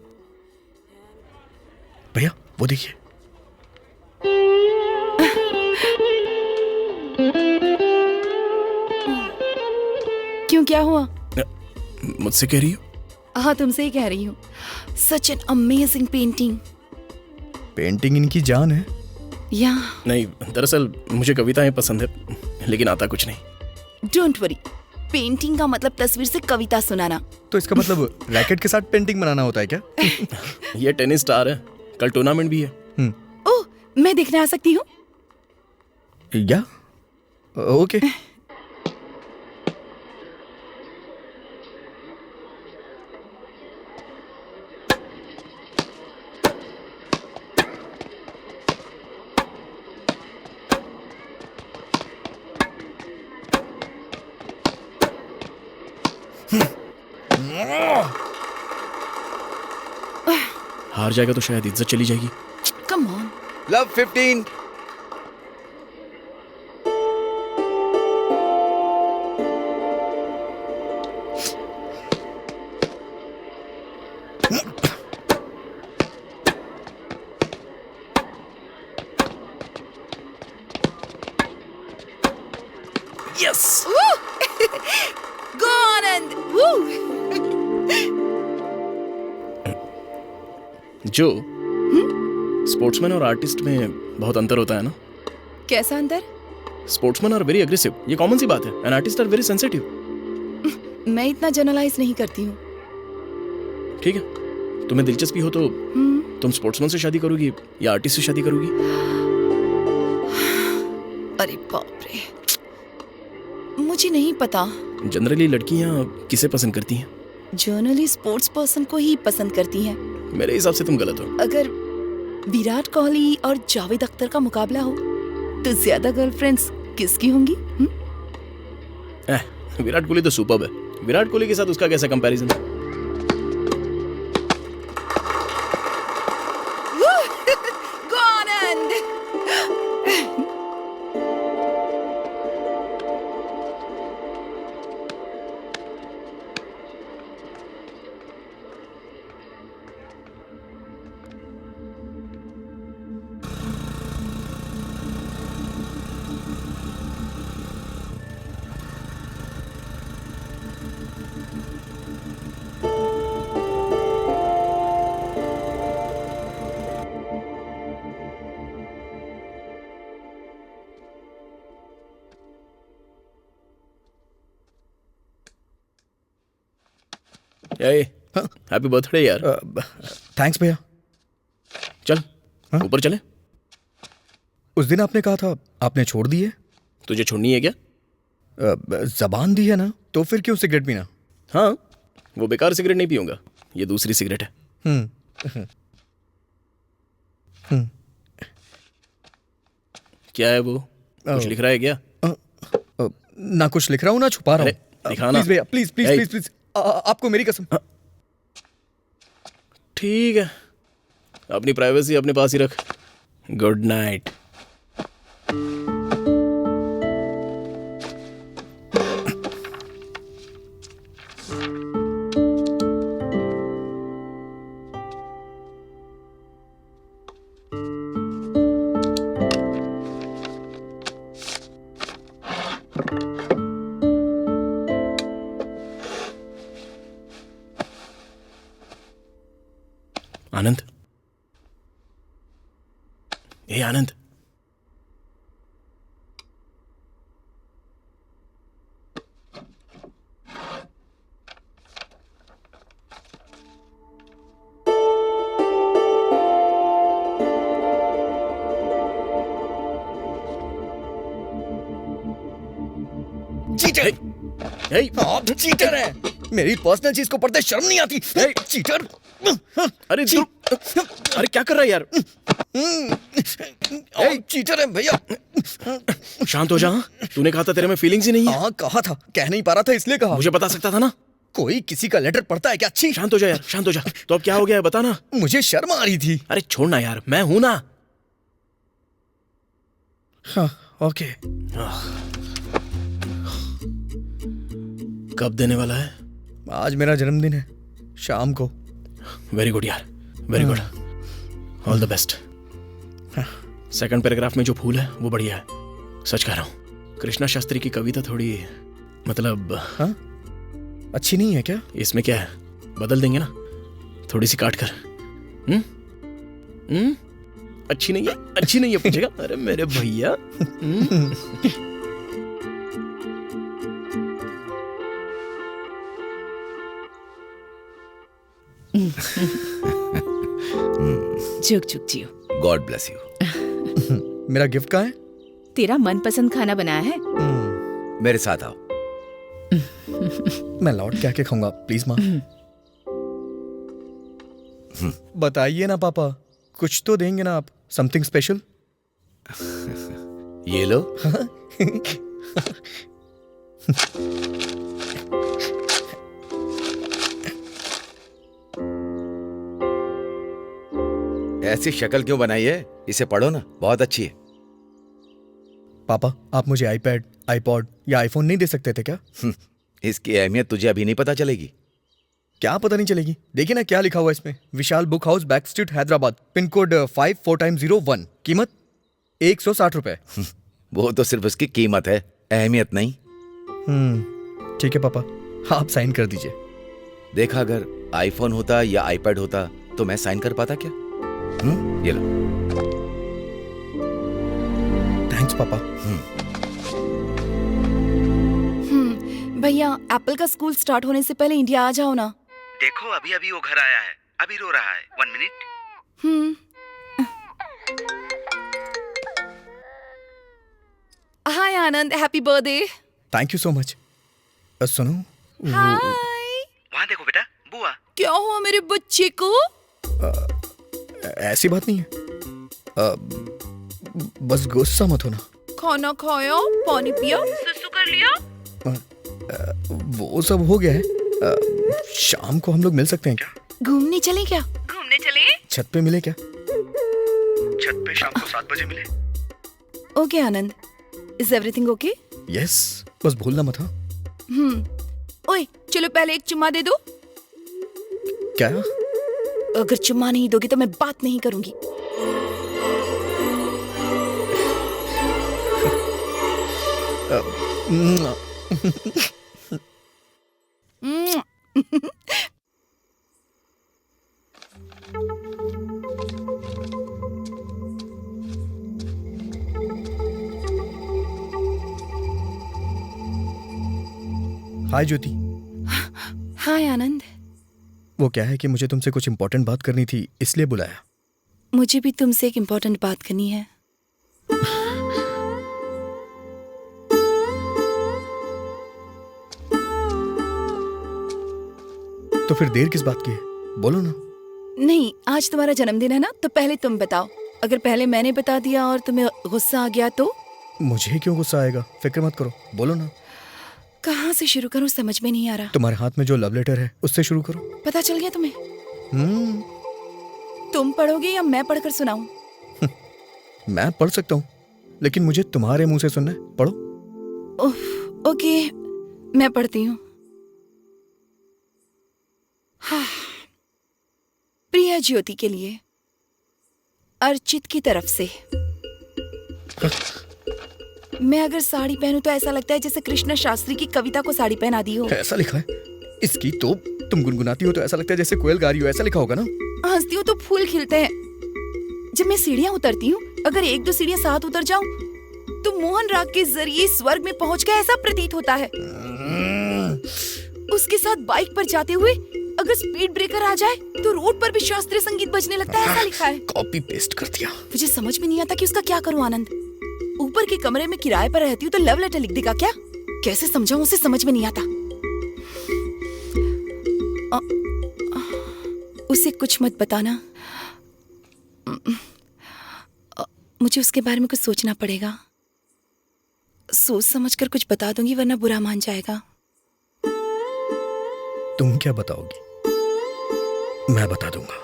भैया वो देखिए। क्यों, क्या हुआ? मुझसे कह रही हो? हाँ, तुमसे ही कह रही हूँ। Such an amazing painting. Painting इनकी जान है। या नहीं, दरअसल मुझे कविताएं पसंद है, लेकिन आता कुछ नहीं। डोंट वरी, पेंटिंग का मतलब तस्वीर से कविता सुनाना। तो इसका मतलब रैकेट के साथ पेंटिंग बनाना होता है क्या? ये टेनिस स्टार है, कल टूर्नामेंट भी है। ओह, मैं देखने आ सकती हूँ? या ओके। हार जाएगा तो शायद इज्जत चली जाएगी। Come on. लव 15। जो स्पोर्ट्समैन और आर्टिस्ट में बहुत अंतर होता है ना। कैसा अंदर? स्पोर्ट्समैन आर वेरी अग्रेसिव, ये कॉमन सी बात है, and artist are very sensitive. मैं इतना जनरलाइज नहीं करती हूँ। ठीक है, तुम्हें दिलचस्पी हो तो तुम स्पोर्ट्समैन से शादी करोगी या आर्टिस्ट से शादी करोगी? अरे बाप रे, मुझे नहीं पता। जनरली लड़कियां किसे पसंद करती हैं? जनरली स्पोर्ट्स पर्सन को ही पसंद करती हैं। मेरे हिसाब से तुम गलत हो। अगर विराट कोहली और जावेद अख्तर का मुकाबला हो तो ज्यादा गर्लफ्रेंड्स किसकी होंगी? विराट कोहली तो सुपर्ब है। विराट कोहली के साथ उसका कैसा comparison? Go on, Anand. Happy birthday यार। थैंक्स भैया। चल ऊपर चले। उस दिन आपने कहा था आपने छोड़ दी है। तुझे छोड़नी है क्या? जबान दी है ना, तो फिर क्यों सिगरेट पीना? हाँ, वो बेकार सिगरेट नहीं पीऊंगा, ये दूसरी सिगरेट है। क्या है वो? कुछ लिख रहा है क्या? ना कुछ लिख रहा हूँ ना छुपा रहा हूँ। दिखाना। प्लीज भैया, please please Hey. Please please, आपको मेरी कसम। ठीक है, अपनी प्राइवेसी अपने पास ही रख। Good night. आनंद, ए आनंद, चीटर, ए, आप चीटर हैं। मेरी पर्सनल चीज को पढ़ते शर्म नहीं आती? चीटर। अरे अरे क्या कर रहा है यार? चीटर है भैया। शांत हो जा। तूने कहा था तेरे में फीलिंग्स ही नहीं है। हाँ कहा था, कह नहीं पा रहा था इसलिए कहा। मुझे बता सकता था ना। कोई किसी का लेटर पढ़ता है क्या? अच्छी। शांत हो जा यार, शांत हो जा। तो अब क्या हो गया है, बता ना। मुझे शर्म आ रही थी। अरे छोड़ना यार, मैं हूं ना। हाँ ओके। कब देने वाला है? आज मेरा जन्मदिन है, शाम को। वेरी गुड यार, very good. All the best. Second paragraph में जो फूल है वो बढ़िया है, सच कह रहा हूँ। कृष्णा शास्त्री की कविता थोड़ी, मतलब हाँ? अच्छी नहीं है क्या? इसमें क्या है, बदल देंगे ना, थोड़ी सी काट कर। अच्छी नहीं है, अच्छी नहीं है पूछेगा? अरे मेरे भैया। जुग जुग जियो। God bless you. मेरा गिफ्ट कहाँ है? तेरा मनपसंद खाना बनाया है। मेरे साथ आओ। मैं लौट के आके खाऊंगा, प्लीज माँ। बताइए ना पापा, कुछ तो देंगे ना आप, समथिंग स्पेशल। ये लो। ऐसी शक्ल क्यों बनाई है? इसे पढ़ो ना, बहुत अच्छी है। पापा आप मुझे आईपैड, आईपॉड या आईफोन नहीं दे सकते थे क्या? इसकी अहमियत तुझे अभी नहीं पता चलेगी। क्या पता नहीं चलेगी? देखिए ना क्या लिखा हुआ है इसमें, Vishal book house, back street, Hyderabad, pin code 54 कीमत 160 रुपए। वो तो सिर्फ उसकी कीमत है, अहमियत नहीं। ठीक है पापा, आप साइन कर दीजिए। देखा, अगर आईफोन होता या आईपैड होता तो मैं साइन कर पाता क्या? ये लो। थैंक्स पापा। भैया एप्पल का स्कूल स्टार्ट होने से पहले इंडिया आ जाओ ना। देखो अभी अभी वो घर आया है, अभी रो रहा है। 1 minute. Hi Anand, happy birthday. Thank you so much. सुनो, हाय। वहाँ देखो बेटा, बुआ। क्या हुआ मेरे बच्चे को? ऐसी बात नहीं है। बस गुस्सा मत होना। खाना खाया, पानी पिया, सुसु कर लिया? वो सब हो गया है। शाम को हम लोग मिल सकते हैं क्या? घूमने चले क्या? घूमने चले? छत पे मिले क्या? छत पे शाम को 7 बजे मिले। Okay Anand, is everything okay? Yes, बस भूलना मत। हाँ। ओए चलो पहले एक चुम्मा दे दो। क्या? अगर चुम्मा नहीं दोगे तो मैं बात नहीं करूंगी। हाय ज्योति। हाय आनंद, वो क्या है कि मुझे तुमसे कुछ इम्पोर्टेंट बात करनी थी, इसलिए बुलाया। मुझे भी तुमसे एक इम्पोर्टेंट बात करनी है। तो फिर देर किस बात की है? बोलो ना। नहीं, आज तुम्हारा जन्मदिन है ना, तो पहले तुम बताओ। अगर पहले मैंने बता दिया और तुम्हें गुस्सा आ गया तो? मुझे क्यों गुस्सा आएगा? फिक्र मत करो, बोलो ना। कहाँ से शुरू करूँ समझ में नहीं आ रहा। तुम्हारे हाथ में जो लव लेटर है उससे शुरू करो। पता चल गया तुम्हें? हम्म। तुम पढ़ोगे या मैं पढ़कर सुनाऊं? मैं पढ़ सकता हूँ, लेकिन मुझे तुम्हारे मुंह से सुनना है। पढ़ो। ओके, मैं पढ़ती हूँ। हाँ। प्रिय ज्योति के लिए, अर्चित की तरफ से। मैं अगर साड़ी पहनूं तो ऐसा लगता है जैसे कृष्ण शास्त्री की कविता को साड़ी पहना दी हो। ऐसा लिखा है इसकी तो? तुम गुनगुनाती हो तो ऐसा लगता है जैसे कोयल गा रही हो, ऐसा लिखा होगा ना? हंसती हूँ तो फूल खिलते हैं। जब मैं सीढ़ियाँ उतरती हूँ, अगर 1-2 सीढ़ियाँ साथ उतर जाऊं तो मोहन राग के जरिए स्वर्ग में पहुंच गया ऐसा प्रतीत होता है। उसके साथ बाइक पर जाते हुए अगर स्पीड ब्रेकर आ जाए तो रोड पर भी शास्त्रीय संगीत बजने लगता है, ऐसा लिखा है। कॉपी पेस्ट कर दिया। मुझे समझ में नहीं आता कि उसका क्या करूं आनंद। ऊपर के कमरे में किराए पर रहती हूँ तो लव लेटर लिख देगा क्या? कैसे समझाऊं उसे, समझ में नहीं आता। उसे कुछ मत बताना। मुझे उसके बारे में कुछ सोचना पड़ेगा। सोच समझकर कुछ बता दूंगी वरना बुरा मान जाएगा। तुम क्या बताओगी? मैं बता दूंगा।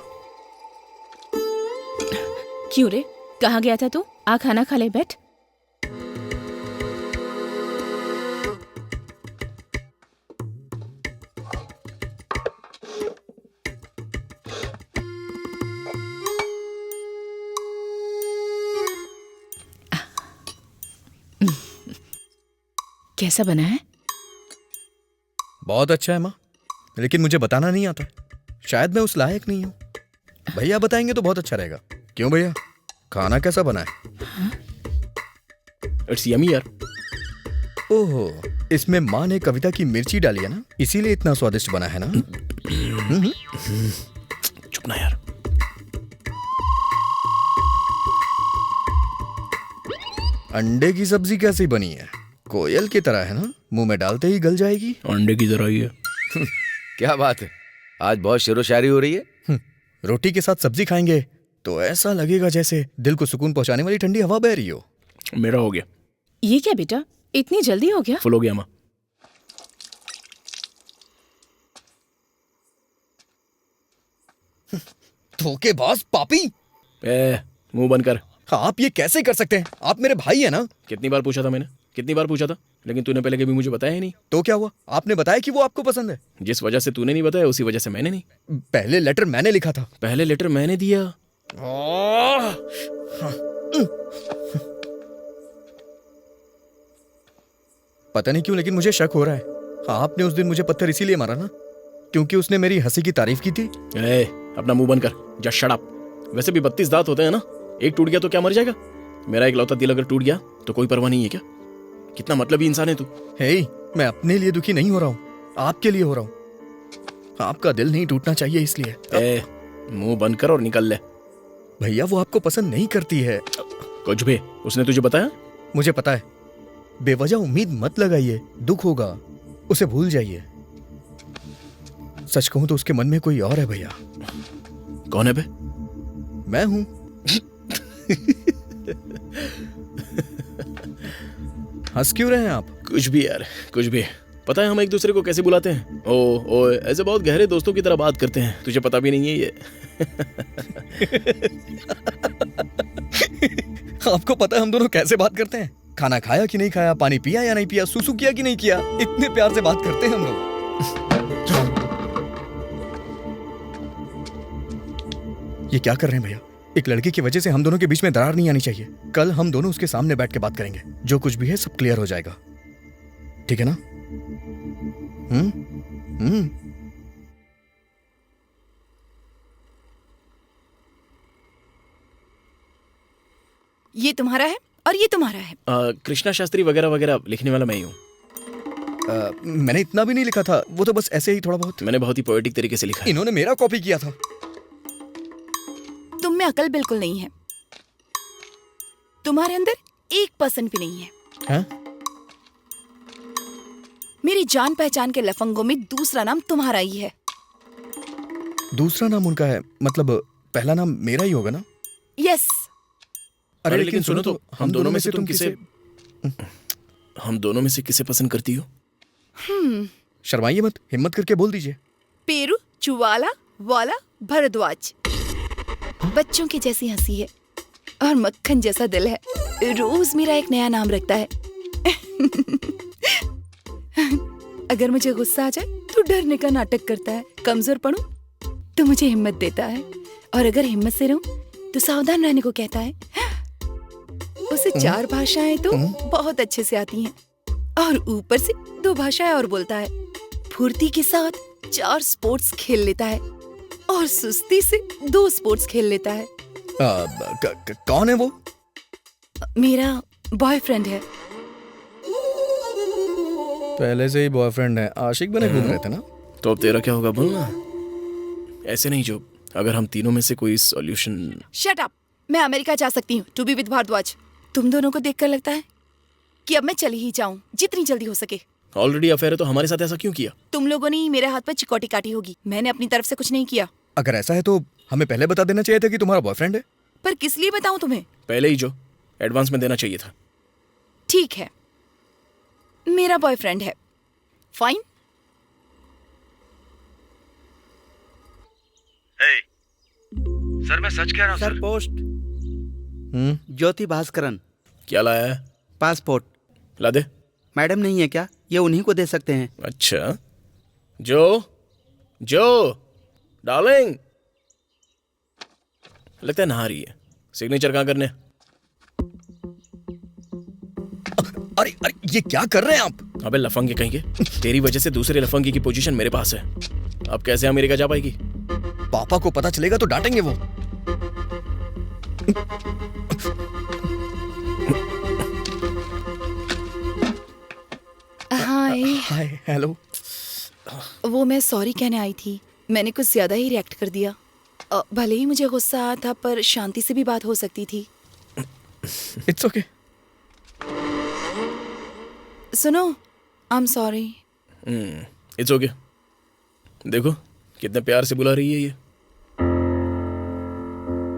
क्यों रे, कहाँ गया था तू? आ खाना खा ले, बैठ। कैसा बना है? बहुत अच्छा है माँ, लेकिन मुझे बताना नहीं आता। शायद मैं उस लायक नहीं हूँ। भैया बताएंगे तो बहुत अच्छा रहेगा। क्यों भैया, खाना कैसा बना है? इट्स यमी यार। ओहो, इसमें माँ ने कविता की मिर्ची डाली है ना, इसीलिए इतना स्वादिष्ट बना है ना। चुप ना यार। अंडे की सब्जी कैसी बनी है? कोयल की तरह है ना, मुंह में डालते ही गल जाएगी। अंडे की तरह ही है। क्या बात है, आज बहुत शेरो शायरी हो रही है। रोटी के साथ सब्जी खाएंगे तो ऐसा लगेगा जैसे दिल को सुकून पहुंचाने वाली ठंडी हवा बह रही हो। मेरा हो गया। ये क्या बेटा, इतनी जल्दी हो गया? फुल हो गया माँ। धोखेबाज पापी। मुंह बंद कर। आप ये कैसे कर सकते हैं? आप मेरे भाई है ना। कितनी बार पूछा था मैंने, कितनी बार पूछा था, लेकिन तूने पहले कभी मुझे बताया ही नहीं। तो क्या हुआ? आपने बताया कि वो आपको पसंद है। जिस वजह से तूने नहीं बताया उसी वजह से मैंने नहीं। पहले लेटर मैंने लिखा था। पहले लेटर मैंने दिया। पता नहीं क्यों, लेकिन मुझे शक हो रहा है। आपने उस दिन मुझे पत्थर इसीलिए मारा ना। क्योंकि उसने मेरी हंसी की तारीफ की थी। ए, अपना मुंह बंद कर, जस्ट शट अप। वैसे भी 32 दांत होते हैं ना, एक टूट गया तो क्या मर जाएगा? मेरा इकलौता दिल अगर टूट गया तो कोई परवाह नहीं है क्या? कितना मतलबी इंसान है तू। हे, मैं अपने लिए दुखी नहीं हो रहा हूँ, आपके लिए हो रहा हूँ। आपका दिल नहीं टूटना चाहिए इसलिए। ए, मुंह बंद कर और निकल ले। भैया वो आपको पसंद नहीं करती है। कुछ भी उसने तुझे बताया? मुझे पता है। बेवजह उम्मीद मत लगाइए, दुख होगा, उसे भूल जाइए। सच कहूं तो उसके मन में कोई और है भैया। कौन है बे? मैं हूं। हंस क्यों रहे हैं आप? कुछ भी यार, कुछ भी। पता है हम एक दूसरे को कैसे बुलाते हैं? ओ ऐसे बहुत गहरे दोस्तों की तरह बात करते हैं, तुझे पता भी नहीं है ये। आपको पता है हम दोनों कैसे बात करते हैं? खाना खाया कि नहीं खाया, पानी पिया या नहीं पिया, सुसु किया कि नहीं किया, इतने प्यार से बात करते हैं हम लोग। ये क्या कर रहे हैं भैया? एक लड़की की वजह से हम दोनों के बीच में दरार नहीं आनी चाहिए। कल हम दोनों उसके सामने बैठ के बात करेंगे, जो कुछ भी है सब क्लियर हो जाएगा, ठीक है ना? ये तुम्हारा है और ये तुम्हारा है। कृष्णा शास्त्री वगैरह वगैरह लिखने वाला मैं ही हूँ। मैंने इतना भी नहीं लिखा था, वो तो बस ऐसे ही थोड़ा बहुत। मैंने बहुत ही पोएटिक तरीके से लिखा है। इन्होंने मेरा कॉपी किया था। तुम में अकल बिल्कुल नहीं है। तुम्हारे अंदर 1% भी नहीं है। हाँ? मेरी जान पहचान के लफंगों में दूसरा नाम तुम्हारा ही है। दूसरा नाम उनका है, मतलब पहला नाम मेरा ही होगा ना? यस। अरे लेकिन सुनो तो, हम दोनों में से तुम किसे पसंद करती हो? शर्माइए मत, हिम्मत करके बोल दीजिए। पेरू, चुवाला, वाला, भरद्वाज। बच्चों की जैसी हंसी है और मक्खन जैसा दिल है। रोज मेरा एक नया नाम रखता है। अगर मुझे गुस्सा आ जाए तो डरने का नाटक करता है। कमजोर पड़ूं तो मुझे हिम्मत देता है, और अगर हिम्मत से रहूं तो सावधान रहने को कहता है। उसे 4 भाषाएं तो बहुत अच्छे से आती हैं, और ऊपर से 2 भाषाएं और बोलता है। फुर्ती के साथ 4 स्पोर्ट्स खेल लेता है, और सुस्ती से 2 स्पोर्ट्स खेल लेता है। कौन है वो? मेरा बॉयफ्रेंड है। पहले से ही बॉयफ्रेंड है, आशिक बने घूम रहे थे ना? तो अब तेरा क्या होगा बोलना? ऐसे नहीं जो, अगर हम तीनों में से कोई सॉल्यूशन। Shut up. मैं अमेरिका जा सकती हूँ टू बी विद भारद्वाज। तुम दोनों को देखकर लगता है कि अब मैं चली ही जाऊं, जितनी जल्दी हो सके। ऑलरेडी अफेयर है तो हमारे साथ ऐसा क्यों किया? तुम लोगों ने ही मेरे हाथ पर चिकोटी काटी होगी। मैंने अपनी तरफ से कुछ नहीं किया। अगर ऐसा है तो हमें पहले बता देना चाहिए था कि तुम्हारा बॉयफ्रेंड है। पर किस लिए बताऊं तुम्हें? पहले ही जो एडवांस में देना चाहिए था। ठीक है, मेरा बॉयफ्रेंड है। फाइन। सर मैं सच कह रहा हूँ सर पोस्ट। ज्योति भास्करन। क्या लाया है? पासपोर्ट। ला दे। मैडम नहीं है क्या? ये उन्हीं को दे सकते हैं। अच्छा, जो डार्लिंग, लगता है नहा रही है। सिग्नेचर कहाँ करने? अरे अरे ये क्या कर रहे हैं आप? अबे लफंगे कहीं के, तेरी वजह से दूसरे लफंगे की पोजीशन मेरे पास है। अब कैसे अमेरिका जा पाएगी? पापा को पता चलेगा तो डांटेंगे वो। हाय। हाय, हेलो। वो मैं सॉरी कहने आई थी। मैंने कुछ ज्यादा ही रिएक्ट कर दिया। भले ही मुझे गुस्सा आया था, पर शांति से भी बात हो सकती थी। It's okay. सुनो, I am sorry. It's okay. देखो कितने प्यार से बुला रही है ये।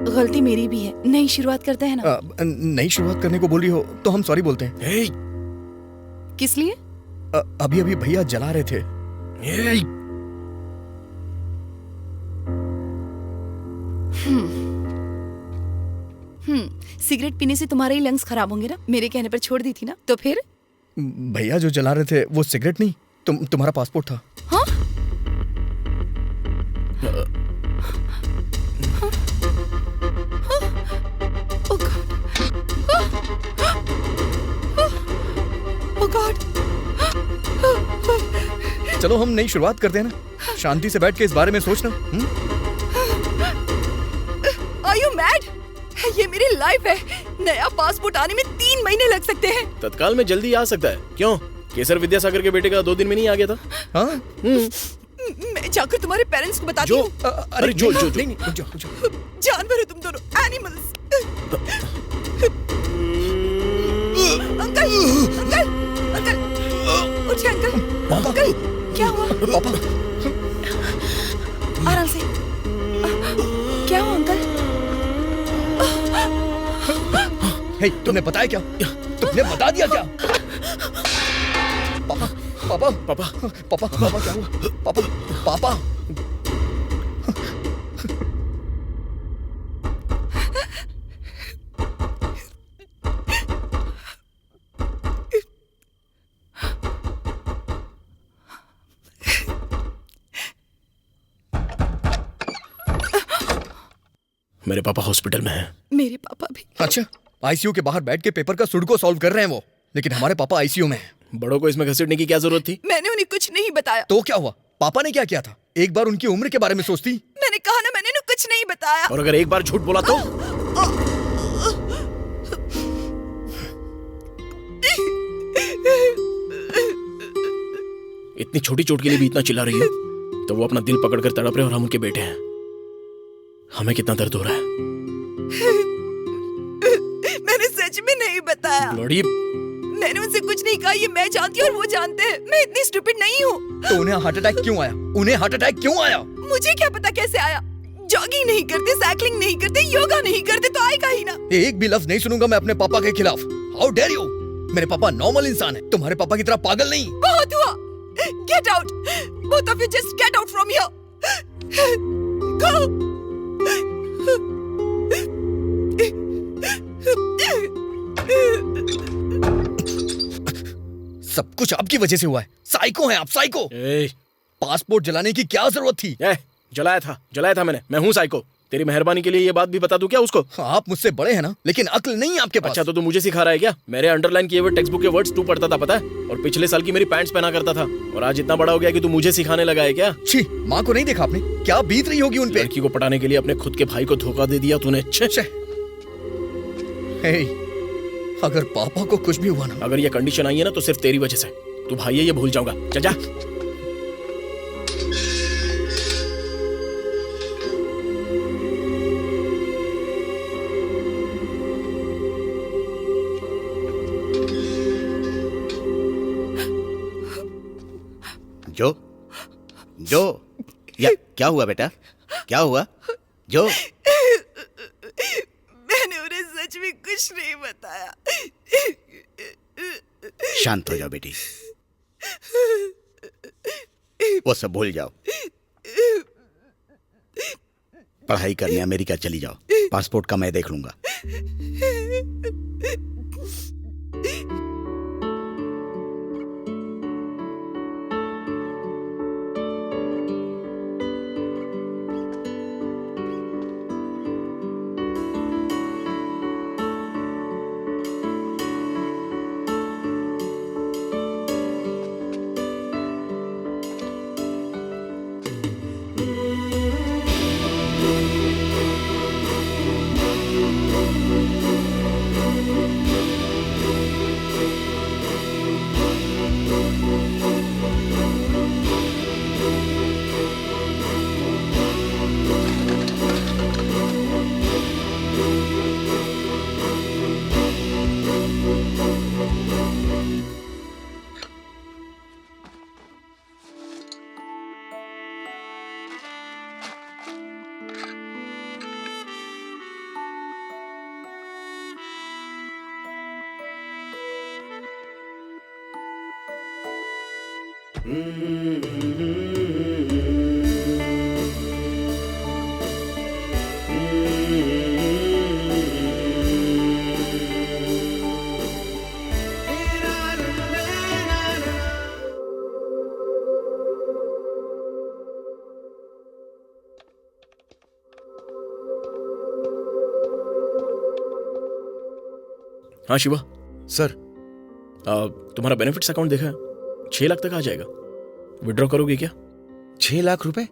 गलती मेरी भी है। नई शुरुआत करते हैं ना। नई शुरुआत करने को बोल रही हो तो हम सॉरी बोलते हैं। हे, किस लिए? अभी अभी भैया जला रहे थे। हे, सिगरेट पीने से तुम्हारे ही लंग्स खराब होंगे ना। मेरे कहने पर छोड़ दी थी ना, तो फिर? भैया जो जला रहे थे वो सिगरेट नहीं, तुम्हारा पासपोर्ट था। हाँ? Oh God. Oh God. चलो हम नई शुरुआत करते हैं ना, शांति से बैठ के इस बारे में सोचना। Are you mad? ये मेरी लाइफ है। नया पासपोर्ट आने में 3 महीने लग सकते हैं। तत्काल में जल्दी आ सकता है। क्यों? केसर विद्यासागर के बेटे का 2 दिन में नहीं आ गया था? हाँ? मैं जाकर तुम्हारे पेरेंट्स को बताती जो हूँ। अरे जो जो नहीं, रुक जाओ। जानवर हो तुम दोनों, एनिमल्स। अंकल, अंकल, अंकल, उठिए अंकल। अंकल, क्या हुआ? पापा, आराम से। क्या हुआ अंकल? हे, तुमने बताया क्या? तुमने बता दिया क्या? पापा, पापा, पापा पापा, पापा क्या हुआ? पापा, पापा। मेरे पापा हॉस्पिटल में हैं। मेरे पापा भी। अच्छा, आईसीयू के बाहर बैठ के पेपर का सुडको सॉल्व कर रहे हैं वो, लेकिन हमारे पापा आईसीयू में हैं। बड़ों को इसमें घसीटने की क्या जरूरत थी? मैंने उन्हें कुछ नहीं बताया। तो क्या हुआ? पापा ने क्या किया था? एक बार उनकी उम्र के बारे में सोचती। मैंने कहा ना, मैंने उन्हें कुछ नहीं बताया। और अगर एक बार झूठ बोला तो? इतनी छोटी चोट के लिए भी इतना चिल्ला रही है, तो वो अपना दिल पकड़कर तड़प रहे और हम उनके बेटे हैं। हमें कितना दर्द हो रहा है। मैंने सच में नहीं बताया। लड़ी, मैंने उनसे कुछ नहीं कहा। ये मैं जानती हूँ और वो जानते हैं। मैं इतनी स्टूपिड नहीं हूँ। तो उन्हें हार्ट अटैक क्यों आया? उन्हें हार्ट अटैक क्यों आया? मुझे क्या पता कैसे आया। जॉगिंग नहीं करते, साइकिलिंग नहीं करते, योगा नहीं करते, तो आएगा ही ना। एक भी लफ्ज नहीं सुनूंगा मैं अपने पापा के खिलाफ। How dare you? मेरे पापा नॉर्मल इंसान है, तुम्हारे पापा की तरह पागल नहीं। बहुत हुआ। Get out, both of you just get out from here. Go. सब कुछ आपकी वजह से हुआ है। साइको हैं आप, साइको। पासपोर्ट जलाने की क्या जरूरत थी? जलाया था मैंने। मैं हूँ साइको। तेरी मेहरबानी के लिए ये बात भी बता दूं क्या उसको? आप मुझसे बड़े हैं ना, लेकिन अक्ल नहीं है आपके पास। अच्छा, तो तू मुझे सिखा रहा है क्या? मेरे अंडरलाइन किए हुए टेक्स्ट बुक के वर्ड्स तू पढ़ता था, पता है? और पिछले साल की मेरी पैंट्स पहना करता था, और आज इतना बड़ा हो गया कि तू मुझे सिखाने लगा है क्या? छी, माँ को नहीं देखा आपने? क्या बीत रही होगी उन पे? लड़की को पटाने के लिए अपने खुद के भाई को धोखा दे दिया तूने। हे, अगर पापा को कुछ भी हुआ ना। अगर ये कंडीशन आई है ना, तो सिर्फ तेरी वजह से। तू भाई है ये भूल जाऊंगा। चल जा। जो जो या क्या हुआ बेटा? क्या हुआ जो? मैंने उन्हें सच में कुछ नहीं बताया। शांत हो जाओ बेटी, वो सब भूल जाओ। पढ़ाई करने अमेरिका चली जाओ। पासपोर्ट का मैं देख लूंगा। हाँ शिवा सर, तुम्हारा बेनिफिट्स अकाउंट देखा है? 6 लाख तक आ जाएगा। विड्रॉ करोगे क्या? 6 लाख रुपए?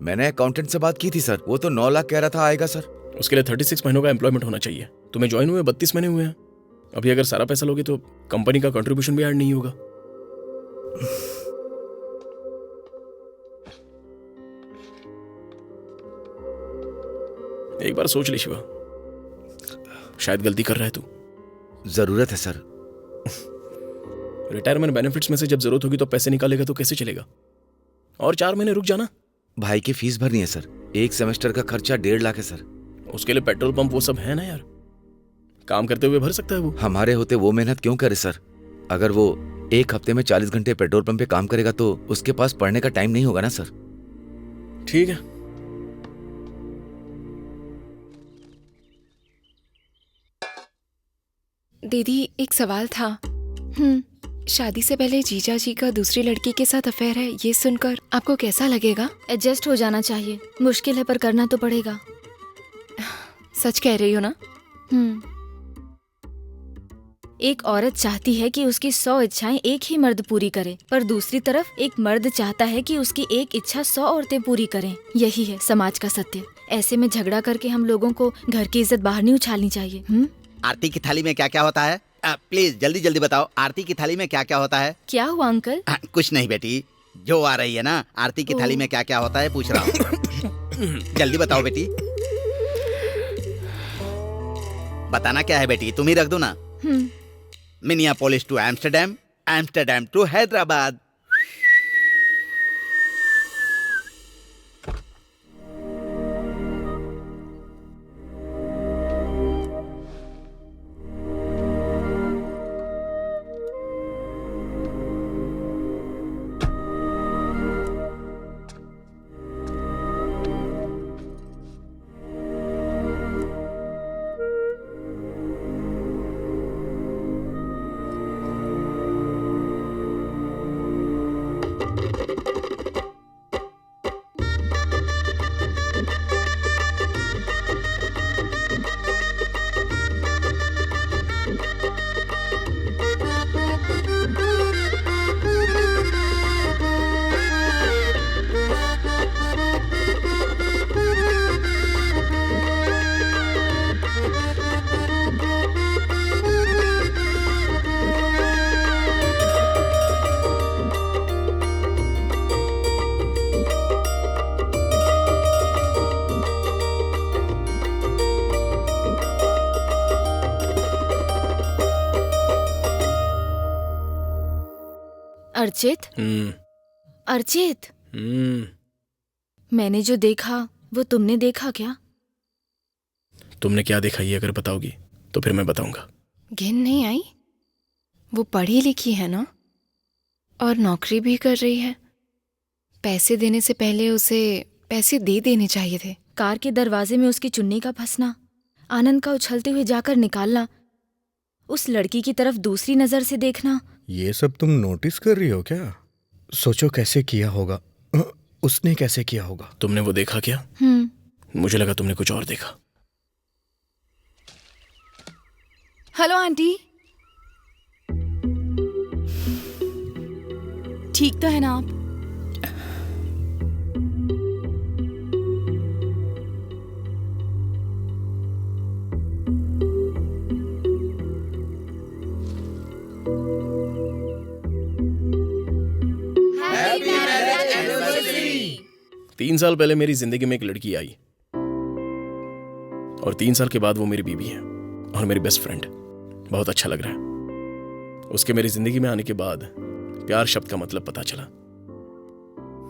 मैंने अकाउंटेंट से बात की थी सर, वो तो 9 लाख कह रहा था आएगा सर। उसके लिए 36 महीनों का एम्प्लॉयमेंट होना चाहिए। तुम्हें ज्वाइन हुए 32 महीने हुए हैं। अभी अगर सारा पैसा लोगे तो कंपनी का कंट्रीब्यूशन भी ऐड नहीं होगा। एक बार सोच ले शिवा, शायद गलती कर रहा है तू। जरूरत है सर। रिटायरमेंट बेनिफिट्स में से जब जरूरत होगी तो पैसे निकालेगा तो कैसे चलेगा? और 4 महीने रुक जाना। भाई की फीस भरनी है सर, 1 सेमेस्टर का खर्चा 1.5 लाख है सर। उसके लिए पेट्रोल पंप वो सब है ना यार, काम करते हुए भर सकता है वो। हमारे होते वो मेहनत क्यों करे सर? अगर वो 1 हफ्ते में 40 घंटे पेट्रोल पंप पे काम करेगा तो उसके पास पढ़ने का टाइम नहीं होगा ना सर। ठीक है। दीदी एक सवाल था। शादी से पहले जीजा जी का दूसरी लड़की के साथ अफेयर है, ये सुनकर आपको कैसा लगेगा? एडजस्ट हो जाना चाहिए। मुश्किल है पर करना तो पड़ेगा। सच कह रही हो ना? एक औरत चाहती है कि उसकी 100 इच्छाएं एक ही मर्द पूरी करे, पर दूसरी तरफ एक मर्द चाहता है कि उसकी एक इच्छा 100 औरतें पूरी करें। यही है समाज का सत्य। ऐसे में झगड़ा करके हम लोगों को घर की इज्जत बाहर नहीं उछालनी चाहिए। आरती की थाली में क्या क्या होता है? प्लीज जल्दी जल्दी बताओ, आरती की थाली में क्या क्या होता है? क्या हुआ अंकल? कुछ नहीं बेटी, जो आ रही है ना, आरती की थाली में क्या क्या होता है पूछ रहा हूँ। जल्दी बताओ बेटी। बताना क्या है बेटी, तुम ही रख दो ना। Minneapolis to Amsterdam, Amsterdam to Hyderabad. Archit, Archit, मैंने जो देखा वो तुमने देखा क्या? तुमने क्या देखा ये अगर बताओगी तो फिर मैं बताऊंगा। घिन नहीं आई? वो पढ़ी लिखी है ना, और नौकरी भी कर रही है। पैसे देने से पहले उसे पैसे दे देने चाहिए थे। कार के दरवाजे में उसकी चुन्नी का फंसना, आनंद का उछलते हुए जाकर निकालना, उस लड़की की तरफ दूसरी नजर से देखना। ये सब तुम नोटिस कर रही हो क्या? सोचो कैसे किया होगा, उसने कैसे किया होगा। तुमने वो देखा क्या? मुझे लगा तुमने कुछ और देखा। हेलो आंटी, ठीक तो है ना आप? तीन साल पहले मेरी जिंदगी में एक लड़की आई और 3 साल के बाद वो मेरी बीवी है और मेरी बेस्ट फ्रेंड। बहुत अच्छा लग रहा है। उसके मेरी जिंदगी में आने के बाद प्यार शब्द का मतलब पता चला।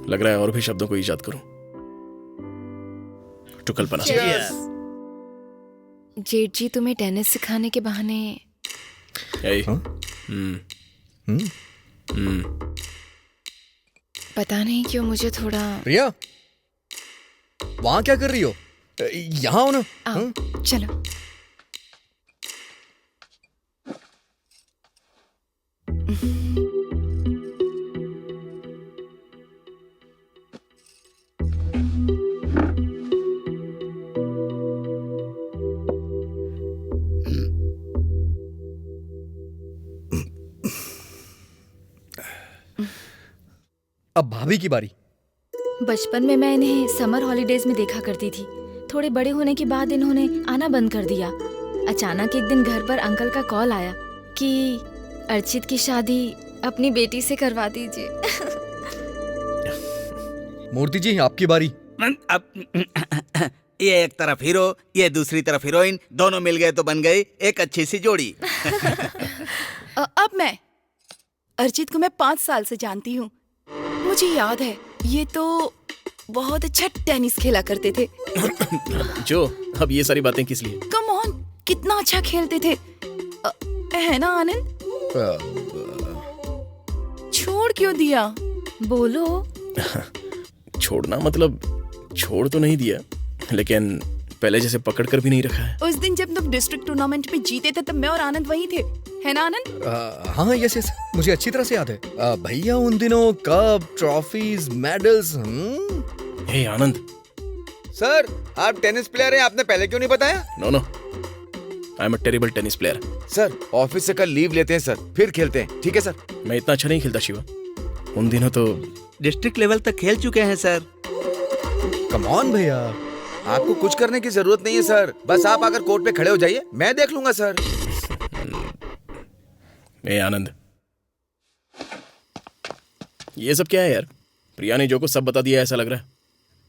लग रहा है और भी शब्दों को ईजाद करूं तो कल्पना। जेठ जी तुम्हें टेनिस सिखाने के बहाने। पता नहीं क्यों मुझे थोड़ा। प्रिया, वहां क्या कर रही हो? यहाँ हो ना। आओ, चलो। अब भाभी की बारी। बचपन में मैं इन्हें समर हॉलीडेज में देखा करती थी। थोड़े बड़े होने के बाद इन्होंने आना बंद कर दिया। अचानक एक दिन घर पर अंकल का कॉल आया कि अर्चित की शादी अपनी बेटी से करवा दीजिए। मूर्ति जी, आपकी बारी। अब ये एक तरफ हीरो, ये दूसरी तरफ हीरोइन, दोनों मिल गए तो बन गई एक अच्छी सी जोड़ी। अब मैं अर्चित को मैं 5 साल से जानती हूँ। मुझे याद है ये तो बहुत अच्छा टेनिस खेला करते थे। जो अब ये सारी बातें किस लिए? कम ऑन, कितना अच्छा खेलते थे, है ना आनंद? छोड़ क्यों दिया? बोलो। छोड़ना मतलब छोड़ तो नहीं दिया, लेकिन पहले जैसे पकड़ कर भी नहीं रखा है। उस दिन जब तुम डिस्ट्रिक्ट टूर्नामेंट में जीते थे तब मैं और आनंद वहीं थे, है ना आनंद? हाँ यस यस, मुझे अच्छी तरह से याद है। भैया उन दिनों cup, trophies, medals. Hey Anand. Sir, आप टेनिस प्लेयर हैं, आपने पहले क्यों नहीं बताया? No no, I am a terrible tennis player. Sir, office से कल लीव लेते हैं सर, फिर खेलते हैं, ठीक है सर? मैं इतना अच्छा नहीं खेलता शिवा। उन दिनों तो डिस्ट्रिक्ट लेवल तक खेल चुके हैं सर। कम ऑन भैया, आपको कुछ करने की जरूरत नहीं है सर, बस आप आकर कोर्ट पे खड़े हो जाइए, मैं देख लूंगा सर। ए आनंद, ये सब क्या है यार? प्रिया ने जो कुछ सब बता दिया ऐसा लग रहा है।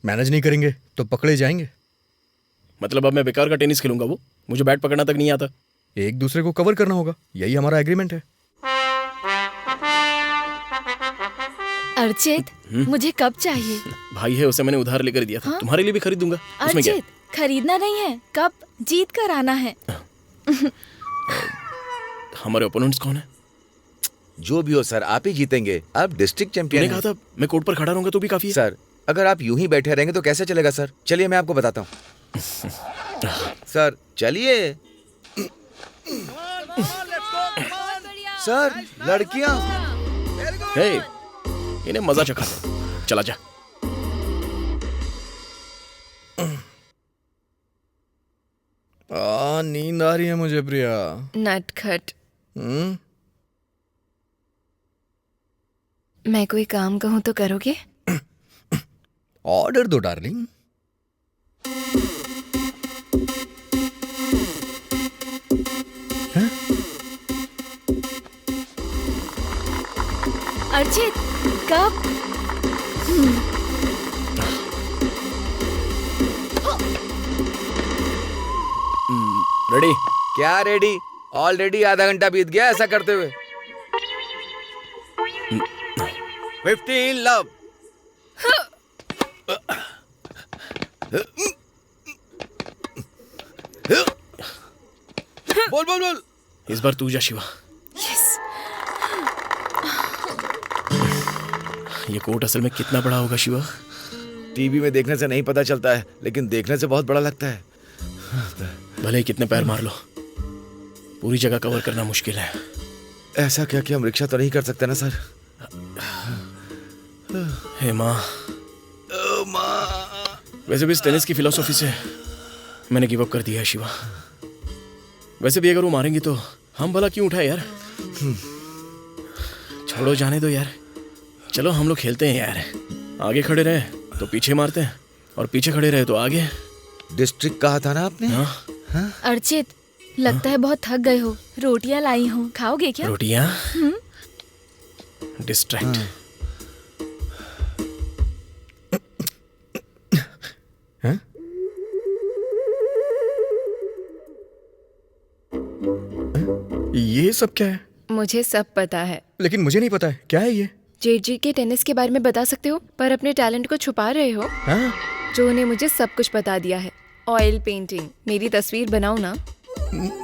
मैनेज नहीं करेंगे तो पकड़े जाएंगे। मतलब अब मैं बेकार का टेनिस खेलूंगा? वो मुझे बैट पकड़ना तक नहीं आता। एक दूसरे को कवर करना होगा, यही हमारा एग्रीमेंट है। अर्चित, मुझे कप चाहिए। भाई है, उसे मैंने उधार लेकर दिया था। तुम्हारे लिए भी खरीद दूंगा। उसमें क्या है? अर्चित, खरीदना नहीं है, कप जीत कर आना है। हमारे ओपोनेंट्स कौन है? जो भी हो सर, आप ही जीतेंगे, आप डिस्ट्रिक्ट चैंपियन मैंने कहा था मैं कोर्ट पर खड़ा रहूंगा तो भी काफी है। सर, अगर आप यूं ही बैठे रहेंगे तो कैसे चलेगा सर? चलिए मैं आपको बताता हूँ। सर चलिए। सर, लड़कियां। हे, इन्हें मजा चखा। चला जा। नींद आ रही है मुझे प्रिया। नटखट। मैं कोई काम कहूँ तो करोगे? ऑर्डर दो डार्लिंग। अर्चित, कप। रेडी? क्या रेडी? ऑलरेडी आधा घंटा बीत गया ऐसा करते हुए। 15 लव। बोल बोल बोल। इस बार तू जा शिवा। ये कोर्ट असल में कितना बड़ा होगा शिवा? टीवी में देखने से नहीं पता चलता है, लेकिन देखने से बहुत बड़ा लगता है। भले ही कितने पैर मार लो, पूरी जगह कवर करना मुश्किल है। ऐसा क्या कि हम रिक्शा तो नहीं कर सकते ना सर? हे माँ। वैसे भी इस टेनिस की फिलॉसफी से मैंने गिव अप कर दिया है शिवा। वैसे भी अगर वो मारेंगी तो हम भला क्यों उठाए यार? छोड़ो, जाने दो यार। चलो हम लोग खेलते हैं यार। आगे खड़े रहे तो पीछे मारते हैं, और पीछे खड़े रहे तो आगे। डिस्ट्रिक्ट कहा था ना आपने? हाँ? अर्चित, लगता है बहुत थक गए हो। रोटियां लाई हूँ, खाओगे क्या? रोटियां? डिस्ट्रैक्ट। ये सब क्या है? मुझे सब पता है, लेकिन मुझे नहीं पता है क्या है ये। जेजी के टेनिस के बारे में बता सकते हो, पर अपने टैलेंट को छुपा रहे हो। हाँ? जो ने मुझे सब कुछ बता दिया है। ऑयल पेंटिंग, मेरी तस्वीर बनाओ ना।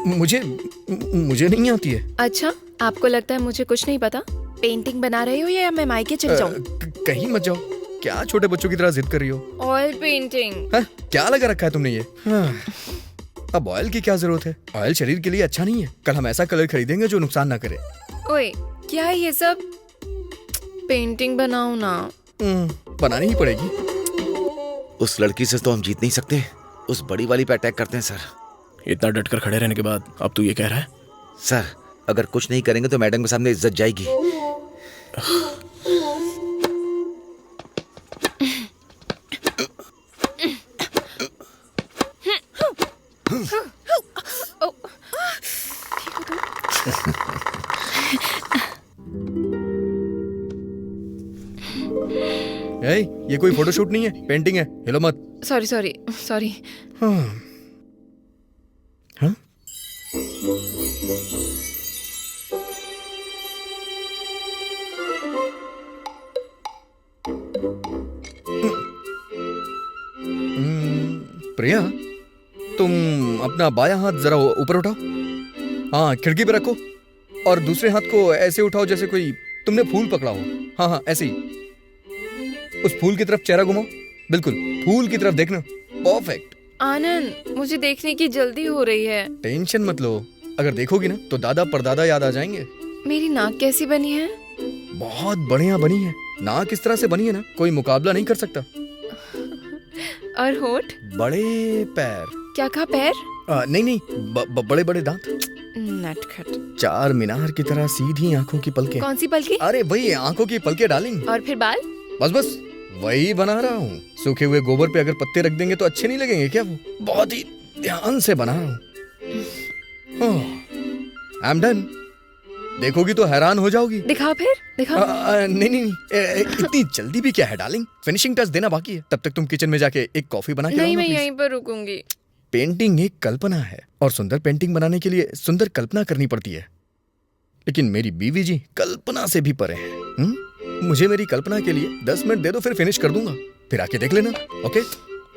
मुझे नहीं आती है। अच्छा, आपको लगता है मुझे कुछ नहीं पता? पेंटिंग बना रहे हो या मैं मायके चल जाऊं? कहीं मत जाओ। क्या छोटे बच्चों की तरह जिद कर रही हो? Oil painting. क्या लगा रखा है तुमने ये? अब ऑयल की क्या जरूरत है? ऑयल शरीर के लिए अच्छा नहीं है। कल हम ऐसा कलर खरीदेंगे जो नुकसान ना करे। ओए, क्या है ये सब? पेंटिंग बनाओ ना। बनानी ही पड़ेगी। उस लड़की से तो हम जीत नहीं सकते, उस बड़ी वाली पे अटैक करते हैं सर। इतना डटकर खड़े रहने के बाद अब तू ये कह रहा है? सर, अगर कुछ नहीं करेंगे तो मैडम के सामने इज्जत जाएगी। ए, ये कोई फोटोशूट नहीं है, पेंटिंग है, हिलो मत। Sorry sorry sorry. हाँ हाँ? प्रिया, तुम अपना बायां हाथ जरा ऊपर उठाओ। हाँ, खिड़की पे रखो और दूसरे हाथ को ऐसे उठाओ जैसे कोई तुमने फूल पकड़ा हो। हाँ हाँ, ऐसे ही। उस फूल की तरफ चेहरा घुमाओ, बिल्कुल फूल की तरफ देखना। परफेक्ट। आनंद, मुझे देखने की जल्दी हो रही है। टेंशन मत लो, अगर देखोगी ना तो दादा परदादा याद आ जाएंगे। मेरी नाक कैसी बनी है? बहुत बढ़िया बनी है। नाक इस तरह से बनी है ना, कोई मुकाबला नहीं कर सकता। और होठ? बड़े पैर। क्या कहा, पैर? नहीं नहीं, बड़े बड़े दांत। नटखट। चार मीनार की तरह सीधी आंखों की पलकें। कौन सी पलकी? अरे वही आंखों की पलकें डार्लिंग। और फिर बाल? बस बस वही बना रहा हूँ। सूखे हुए गोबर पे अगर पत्ते रख देंगे तो अच्छे नहीं लगेंगे क्या? वो बहुत ही ध्यान से बना रहा हूँ। I am done. देखोगी तो हैरान हो जाओगी। दिखा फिर, दिखा। नहीं नहीं नहीं, इतनी जल्दी भी क्या है डार्लिंग, फिनिशिंग टच देना बाकी है। तब तक तुम किचन में जाके एक कॉफी बना के नहीं, लाओ ना, मैं प्लीज। यहीं पर रुकूंगी। पेंटिंग एक कल्पना है और सुंदर पेंटिंग बनाने के लिए सुंदर कल्पना करनी पड़ती है। लेकिन मेरी बीवी जी कल्पना से भी परे हैं। मुझे मेरी कल्पना के लिए 10 मिनट दे दो, फिर फिनिश कर दूंगा। फिर आके देख लेना। Okay?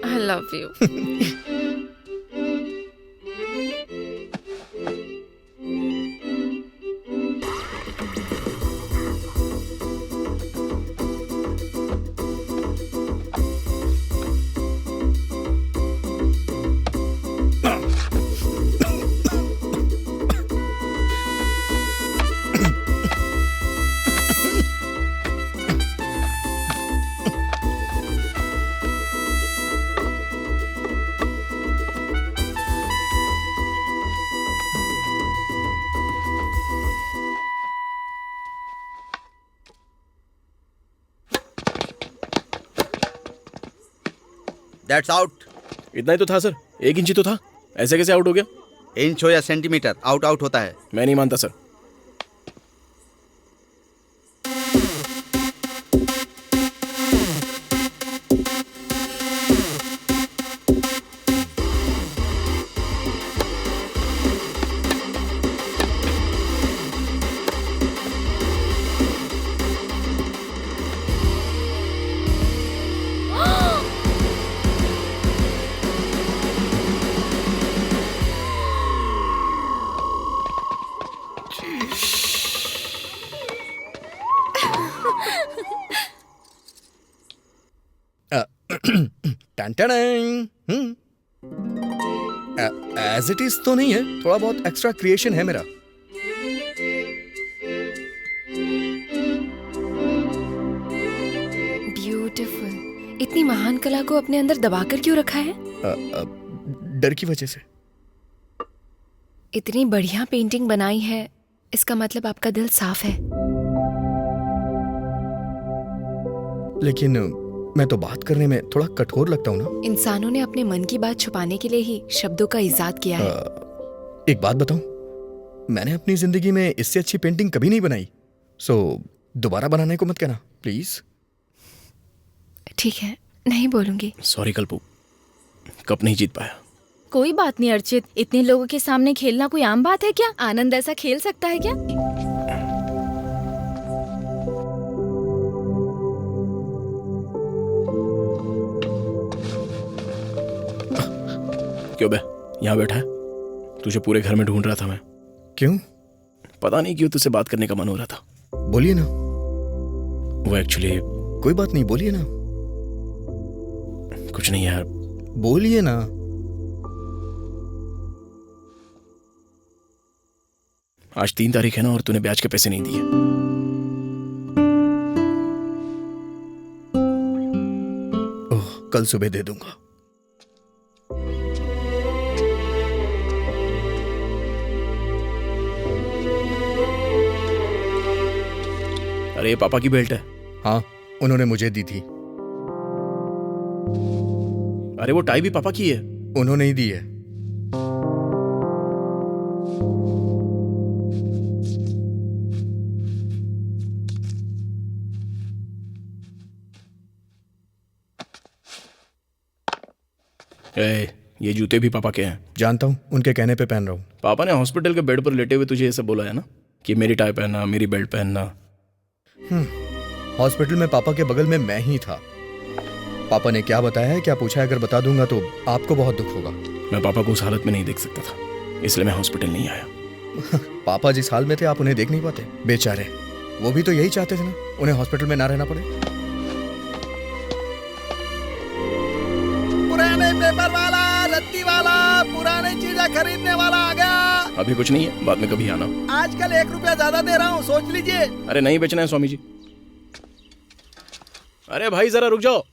I love you. That's out. इतना ही तो था सर, 1 इंच ही तो था, ऐसे कैसे आउट हो गया? इंच हो या सेंटीमीटर, आउट आउट होता है। मैं नहीं मानता सर। एज इट इज तो नहीं है, थोड़ा बहुत एक्स्ट्रा क्रिएशन है मेरा। ब्यूटीफुल। इतनी महान कला को अपने अंदर दबाकर क्यों रखा है? डर की वजह से। इतनी बढ़िया पेंटिंग बनाई है, इसका मतलब आपका दिल साफ है। लेकिन मैं तो बात करने में थोड़ा कठोर लगता हूँ ना। इंसानों ने अपने मन की बात छुपाने के लिए ही शब्दों का इजाद किया है। एक बात बताऊं, मैंने अपनी जिंदगी में इससे अच्छी पेंटिंग कभी नहीं बनाई। सो दोबारा बनाने को मत कहना प्लीज। ठीक है, नहीं बोलूंगी। सॉरी कल्पू, कप नहीं जीत पाया। कोई बात नहीं अर्चित, इतने लोगों के सामने खेलना कोई आम बात है क्या? आनंद ऐसा खेल सकता है क्या? क्यों बे, यहाँ बैठा है? तुझे पूरे घर में ढूंढ रहा था मैं। क्यों? पता नहीं क्यों तुझसे बात करने का मन हो रहा था। बोलिए ना। वो एक्चुअली कोई बात नहीं, बोलिए ना। कुछ नहीं यार। बोलिए ना। आज 3 तारीख है ना, और तूने ब्याज के पैसे नहीं दिए। ओह, कल सुबह दे दूंगा। अरे ये पापा की बेल्ट है। हाँ, उन्होंने मुझे दी थी। अरे वो टाई भी पापा की है। उन्होंने ही दी है। ये जूते भी पापा के हैं। जानता हूँ, उनके कहने पे पहन रहा हूँ। पापा ने हॉस्पिटल के बेड पर लेटे हुए तुझे ये सब बोला है ना कि मेरी टाई पहनना, मेरी बेल्ट पहनना। हॉस्पिटल में पापा के बगल में मैं ही था। पापा ने क्या बताया है, क्या पूछा है, अगर बता दूंगा तो आपको बहुत दुख होगा। मैं पापा को उस हालत में नहीं देख सकता था, इसलिए मैं हॉस्पिटल नहीं आया। पापा जिस हाल में थे आप उन्हें देख नहीं पाते, बेचारे। वो भी तो यही चाहते थे ना, उन्हें हॉस्पिटल में ना रहना पड़े। पुराने पेपर वाला, रत्ती वाला, पुराने चीजें खरीदने वाला आ गया। अभी कुछ नहीं है, बाद में कभी आना। आजकल 1 रुपया ज्यादा दे रहा हूँ, सोच लीजिए। अरे नहीं बेचना है स्वामी जी। अरे भाई जरा रुक जाओ।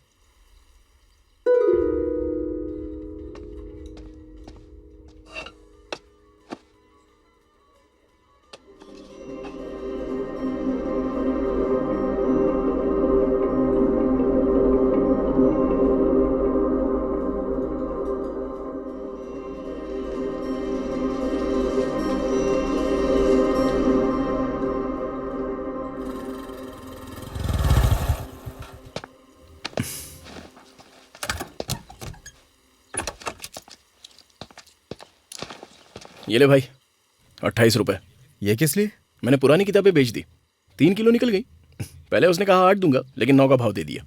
ये ले भाई 28 रुपए। ये किस लिए? मैंने पुरानी किताबें बेच दी, 3 किलो निकल गई। पहले उसने कहा 8 दूंगा, लेकिन 9 का भाव दे दिया।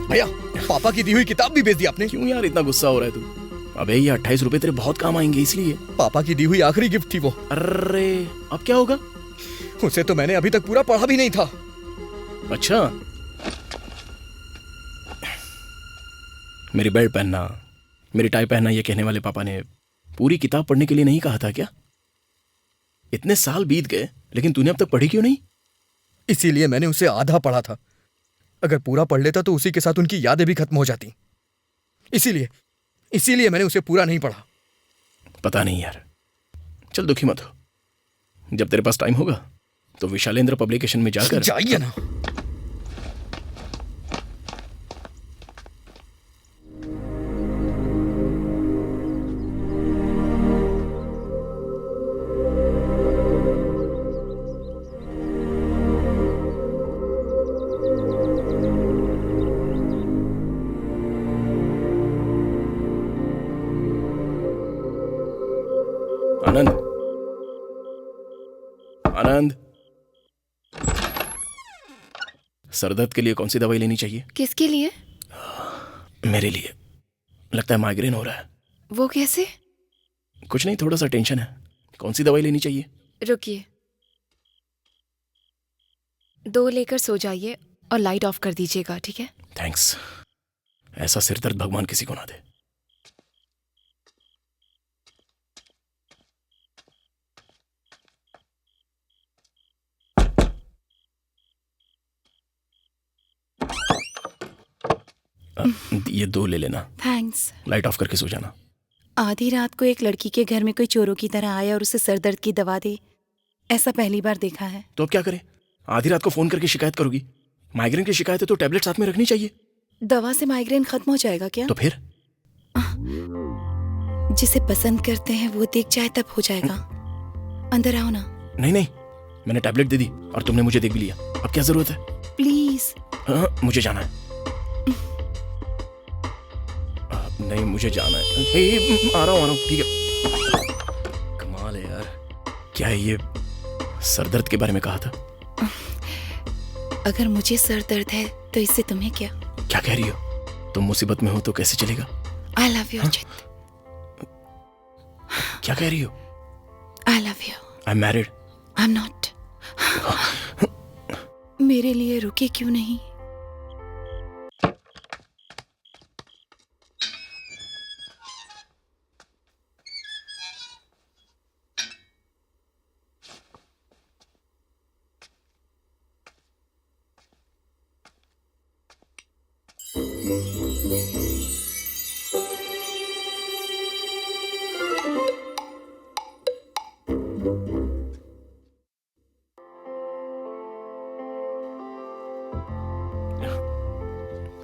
भैया, पापा की दी हुई किताब भी बेच दी आपने। क्यों यार इतना गुस्सा हो रहा है तू? अबे ये 28 रुपए तेरे बहुत काम आएंगे, इसलिए। पापा की दी हुई आखिरी गिफ्ट थी वो। अरे अब क्या होगा? उसे तो मैंने अभी तक पूरा पढ़ा भी नहीं था। अच्छा, मेरी बेल्ट पहनना, मेरी टाई पहनना, ये कहने वाले पापा ने पूरी किताब पढ़ने के लिए नहीं कहा था क्या? इतने साल बीत गए, लेकिन तूने अब तक पढ़ी क्यों नहीं? इसीलिए मैंने उसे आधा पढ़ा था। अगर पूरा पढ़ लेता तो उसी के साथ उनकी यादें भी खत्म हो जाती। इसीलिए मैंने उसे पूरा नहीं पढ़ा। पता नहीं यार, चल दुखी मत हो। जब तेरे पास टाइम होगा तो विशालेंद्र पब्लिकेशन में जाकर जाइए ना। आनंद, आनंद, सरदर्द के लिए कौन सी दवाई लेनी चाहिए? किसके लिए? मेरे लिए। लगता है माइग्रेन हो रहा है। वो कैसे? कुछ नहीं, थोड़ा सा टेंशन है। कौन सी दवाई लेनी चाहिए? रुकिए, 2 लेकर सो जाइए और लाइट ऑफ कर दीजिएगा, ठीक है? थैंक्स। ऐसा सिरदर्द भगवान किसी को ना दे। ये 2 ले लेना। थैंक्स। लाइट ऑफ करके सो जाना। आधी रात को एक लड़की के घर में कोई चोरों की तरह आया और उसे सर दर्द की दवा दे, ऐसा पहली बार देखा है। तो अब क्या करें? आधी रात को फोन करके शिकायत करोगी? माइग्रेन की शिकायत है तो टैबलेट साथ में रखनी चाहिए। दवा से माइग्रेन खत्म हो जाएगा क्या? तो फिर जिसे पसंद करते हैं वो देख जाए तब हो जाएगा। अंदर आओ ना। नहीं नहीं, मैंने टैबलेट दे दी और तुमने मुझे देख भी लिया। अब क्या जरूरत है? प्लीज। हाँ, मुझे जाना है। नहीं, मुझे जाना है। आ रहा हूँ, ठीक है। कमाल है यार, क्या है ये? सरदर्द के बारे में कहा था। अगर मुझे सर दर्द है तो इससे तुम्हें क्या? क्या कह रही हो? तुम मुसीबत में हो तो कैसे चलेगा? I love you Ajit. क्या कह रही हो? I love you. I am married. I am not. मेरे लिए रुके क्यों नहीं?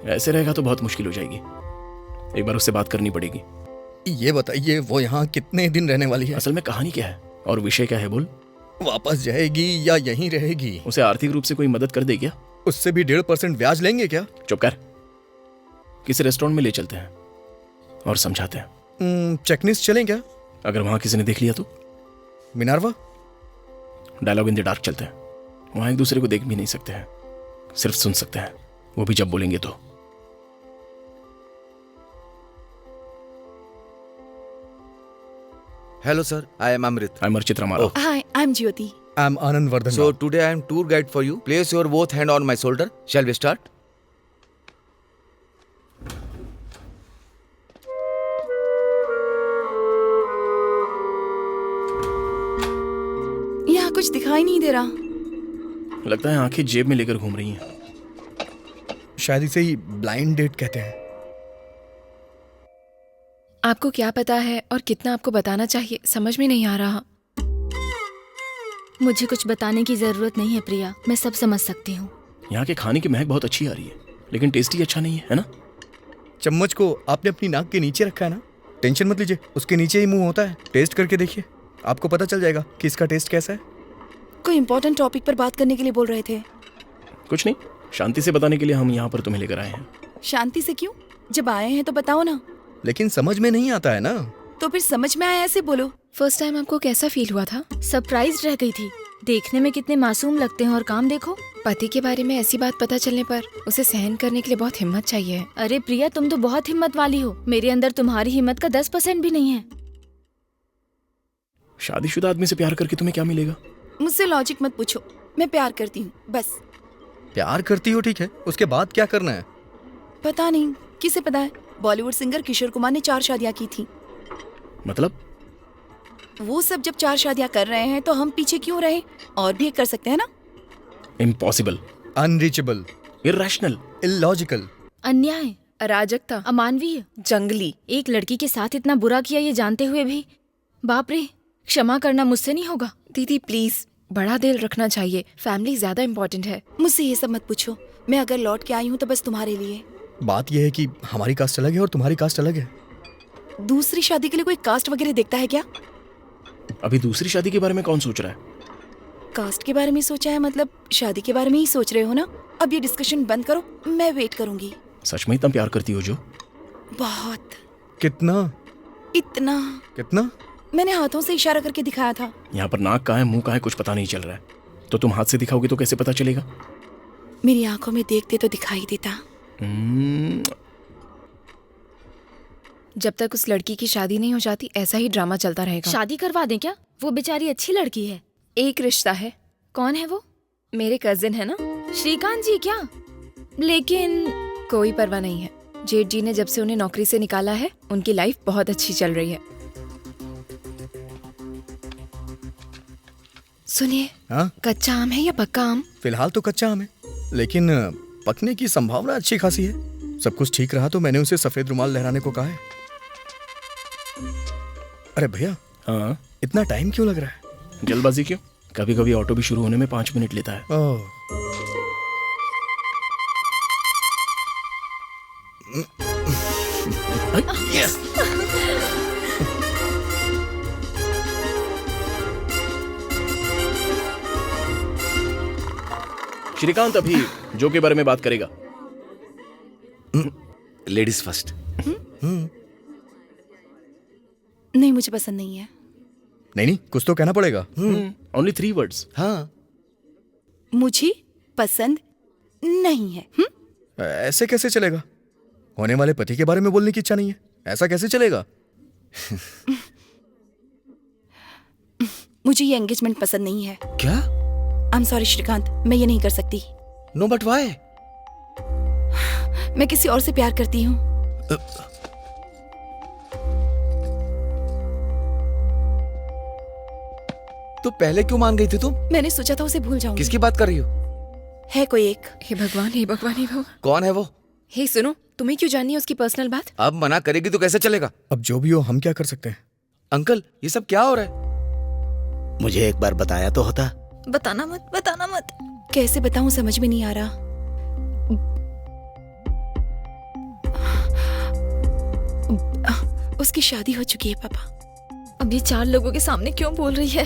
ऐसे रहेगा तो बहुत मुश्किल हो जाएगी। एक बार उससे बात करनी पड़ेगी। ये बताइए, वो यहाँ कितने दिन रहने वाली है? असल में कहानी क्या है और विषय क्या है? बोल। वापस जाएगी या यहीं रहेगी? उसे आर्थिक रूप से कोई मदद कर दे क्या? उससे भी 1.5% ब्याज लेंगे क्या? चुप कर। किसी रेस्टोरेंट में ले चलते हैं और समझाते हैं। चेकनिस चलें क्या? अगर वहां किसी ने देख लिया तो? मिनार्वा? डायलॉग इन द डार्क चलते हैं। वहां एक दूसरे को देख भी नहीं सकते हैं, सिर्फ सुन सकते हैं, वो भी जब बोलेंगे तो। Hello, sir. I am Amrit. I Archit Ramarao. Hi, I'm Jyoti. I am Anand Vardhan. So today I am tour guide for you. Place your both hand on my shoulder. Shall we start? यहाँ कुछ दिखाई नहीं दे रहा। लगता है आंखें जेब में लेकर घूम रही हैं। शायद इसे ही ब्लाइंड डेट कहते हैं। आपको क्या पता है और कितना आपको बताना चाहिए, समझ में नहीं आ रहा। मुझे कुछ बताने की जरूरत नहीं है प्रिया, मैं सब समझ सकती हूँ। यहाँ के खाने की महक बहुत अच्छी आ रही है, लेकिन टेस्टी अच्छा नहीं है ना? चम्मच को आपने अपनी नाक के नीचे रखा है ना? टेंशन मत लीजिए, उसके नीचे ही मुंह होता है। टेस्ट करके देखिए, आपको पता चल जाएगा कि इसका टेस्ट कैसा है। कोई इंपॉर्टेंट टॉपिक पर बात करने के लिए बोल रहे थे। कुछ नहीं, शांति से बताने के लिए हम यहाँ पर तुम्हें लेकर आए हैं। शांति से क्यों? जब आए हैं तो बताओ ना। लेकिन समझ में नहीं आता है ना। तो फिर समझ में आया ऐसे बोलो। फर्स्ट टाइम आपको कैसा फील हुआ था? सरप्राइज रह गई थी। देखने में कितने मासूम लगते हैं और काम देखो। पति के बारे में ऐसी बात पता चलने पर उसे सहन करने के लिए बहुत हिम्मत चाहिए। अरे प्रिया, तुम तो बहुत हिम्मत वाली हो। मेरे अंदर तुम्हारी हिम्मत का 10% भी नहीं है। शादीशुदा आदमी से प्यार करके तुम्हें क्या मिलेगा? मुझसे लॉजिक मत पूछो, मैं प्यार करती हूँ बस। प्यार करती हो ठीक है, उसके बाद क्या करना है? पता नहीं, किसे पता है। बॉलीवुड सिंगर किशोर कुमार ने 4 शादियाँ की थी। मतलब? वो सब जब 4 शादियाँ कर रहे हैं तो हम पीछे क्यों रहे? और भी एक कर सकते हैं ना। इम्पॉसिबल, अनरीचेबल, इर्रेशनल, इलॉजिकल, अन्याय, अराजकता, अमानवीय, जंगली। एक लड़की के साथ इतना बुरा किया ये जानते हुए भी। बाप रे, क्षमा करना मुझसे नहीं होगा। दीदी प्लीज, बड़ा दिल रखना चाहिए, फैमिली ज्यादा इम्पोर्टेंट है। मुझसे ये सब मत पूछो। मैं अगर लौट के आई हूँ तो बस तुम्हारे लिए। बात यह है कि हमारी कास्ट अलग है और तुम्हारी कास्ट अलग है। दूसरी शादी के लिए कोई कास्ट वगैरह देखता है क्या? अभी दूसरी शादी के बारे में कौन सोच रहा है? कास्ट के बारे में सोचा है मतलब शादी के बारे में ही सोच रहे हो ना? अब ये डिस्कशन बंद करो, मैं वेट करूंगी। सच में इतना प्यार करती हो जो? बहुत। कितना? इतना। कितना? मैंने हाथों से इशारा करके दिखाया था। यहाँ पर नाक कहाँ है, मुंह कहाँ है, कुछ पता नहीं चल रहा है। तो तुम हाथ से दिखाओगे तो कैसे पता चलेगा? मेरी आंखों में देखते तो दिखाई देता। जब तक उस लड़की की शादी नहीं हो जाती ऐसा ही ड्रामा चलता रहेगा। शादी करवा दें क्या? वो बेचारी अच्छी लड़की है। एक रिश्ता है। कौन है वो? मेरे कजिन है ना, श्रीकांत जी क्या? लेकिन कोई परवाह नहीं है। जेठ जी ने जब से उन्हें नौकरी से निकाला है उनकी लाइफ बहुत अच्छी चल रही है। सुनिए, हाँ? कच्चा आम है या पक्का आम? फिलहाल तो कच्चा आम है, लेकिन पकने की संभावना अच्छी खासी है। सब कुछ ठीक रहा तो मैंने उसे सफेद रुमाल लहराने को कहा है। अरे भैया, हाँ, इतना टाइम क्यों लग रहा है? जल्दबाजी क्यों? कभी कभी ऑटो भी शुरू होने में 5 मिनट लेता है। ओह, यस। श्रीकांत अभी जो के बारे में बात करेगा। Ladies first. नहीं, मुझे पसंद नहीं है। नहीं, कुछ तो कहना पड़ेगा। Only 3 words. हाँ, मुझे पसंद नहीं है। ऐसे कैसे चलेगा? होने वाले पति के बारे में बोलने की इच्छा नहीं है, ऐसा कैसे चलेगा? मुझे ये एंगेजमेंट पसंद नहीं है। क्या? आई एम सॉरी श्रीकांत, मैं ये नहीं कर सकती। No but why? मैं किसी और से प्यार करती हूँ। तो पहले क्यों मान गई थी तुम? मैंने सोचा था उसे भूल जाऊंगी। किसकी बात कर रही हो? है कोई एक। हे भगवान, हे भगवान, हे भगवान। कौन है वो? हे सुनो, तुम्हें क्यों जाननी है उसकी पर्सनल बात? अब मना करेगी तो कैसे चलेगा? अब जो भी हो, हम क्या कर सकते हैं? अंकल, ये सब क्या हो रहा है? मुझे एक बार बताया तो होता। बताना मत, बताना मत। कैसे बताऊं, समझ में नहीं आ रहा। उसकी शादी हो चुकी है पापा। अब ये 4 लोगों के सामने क्यों बोल रही है?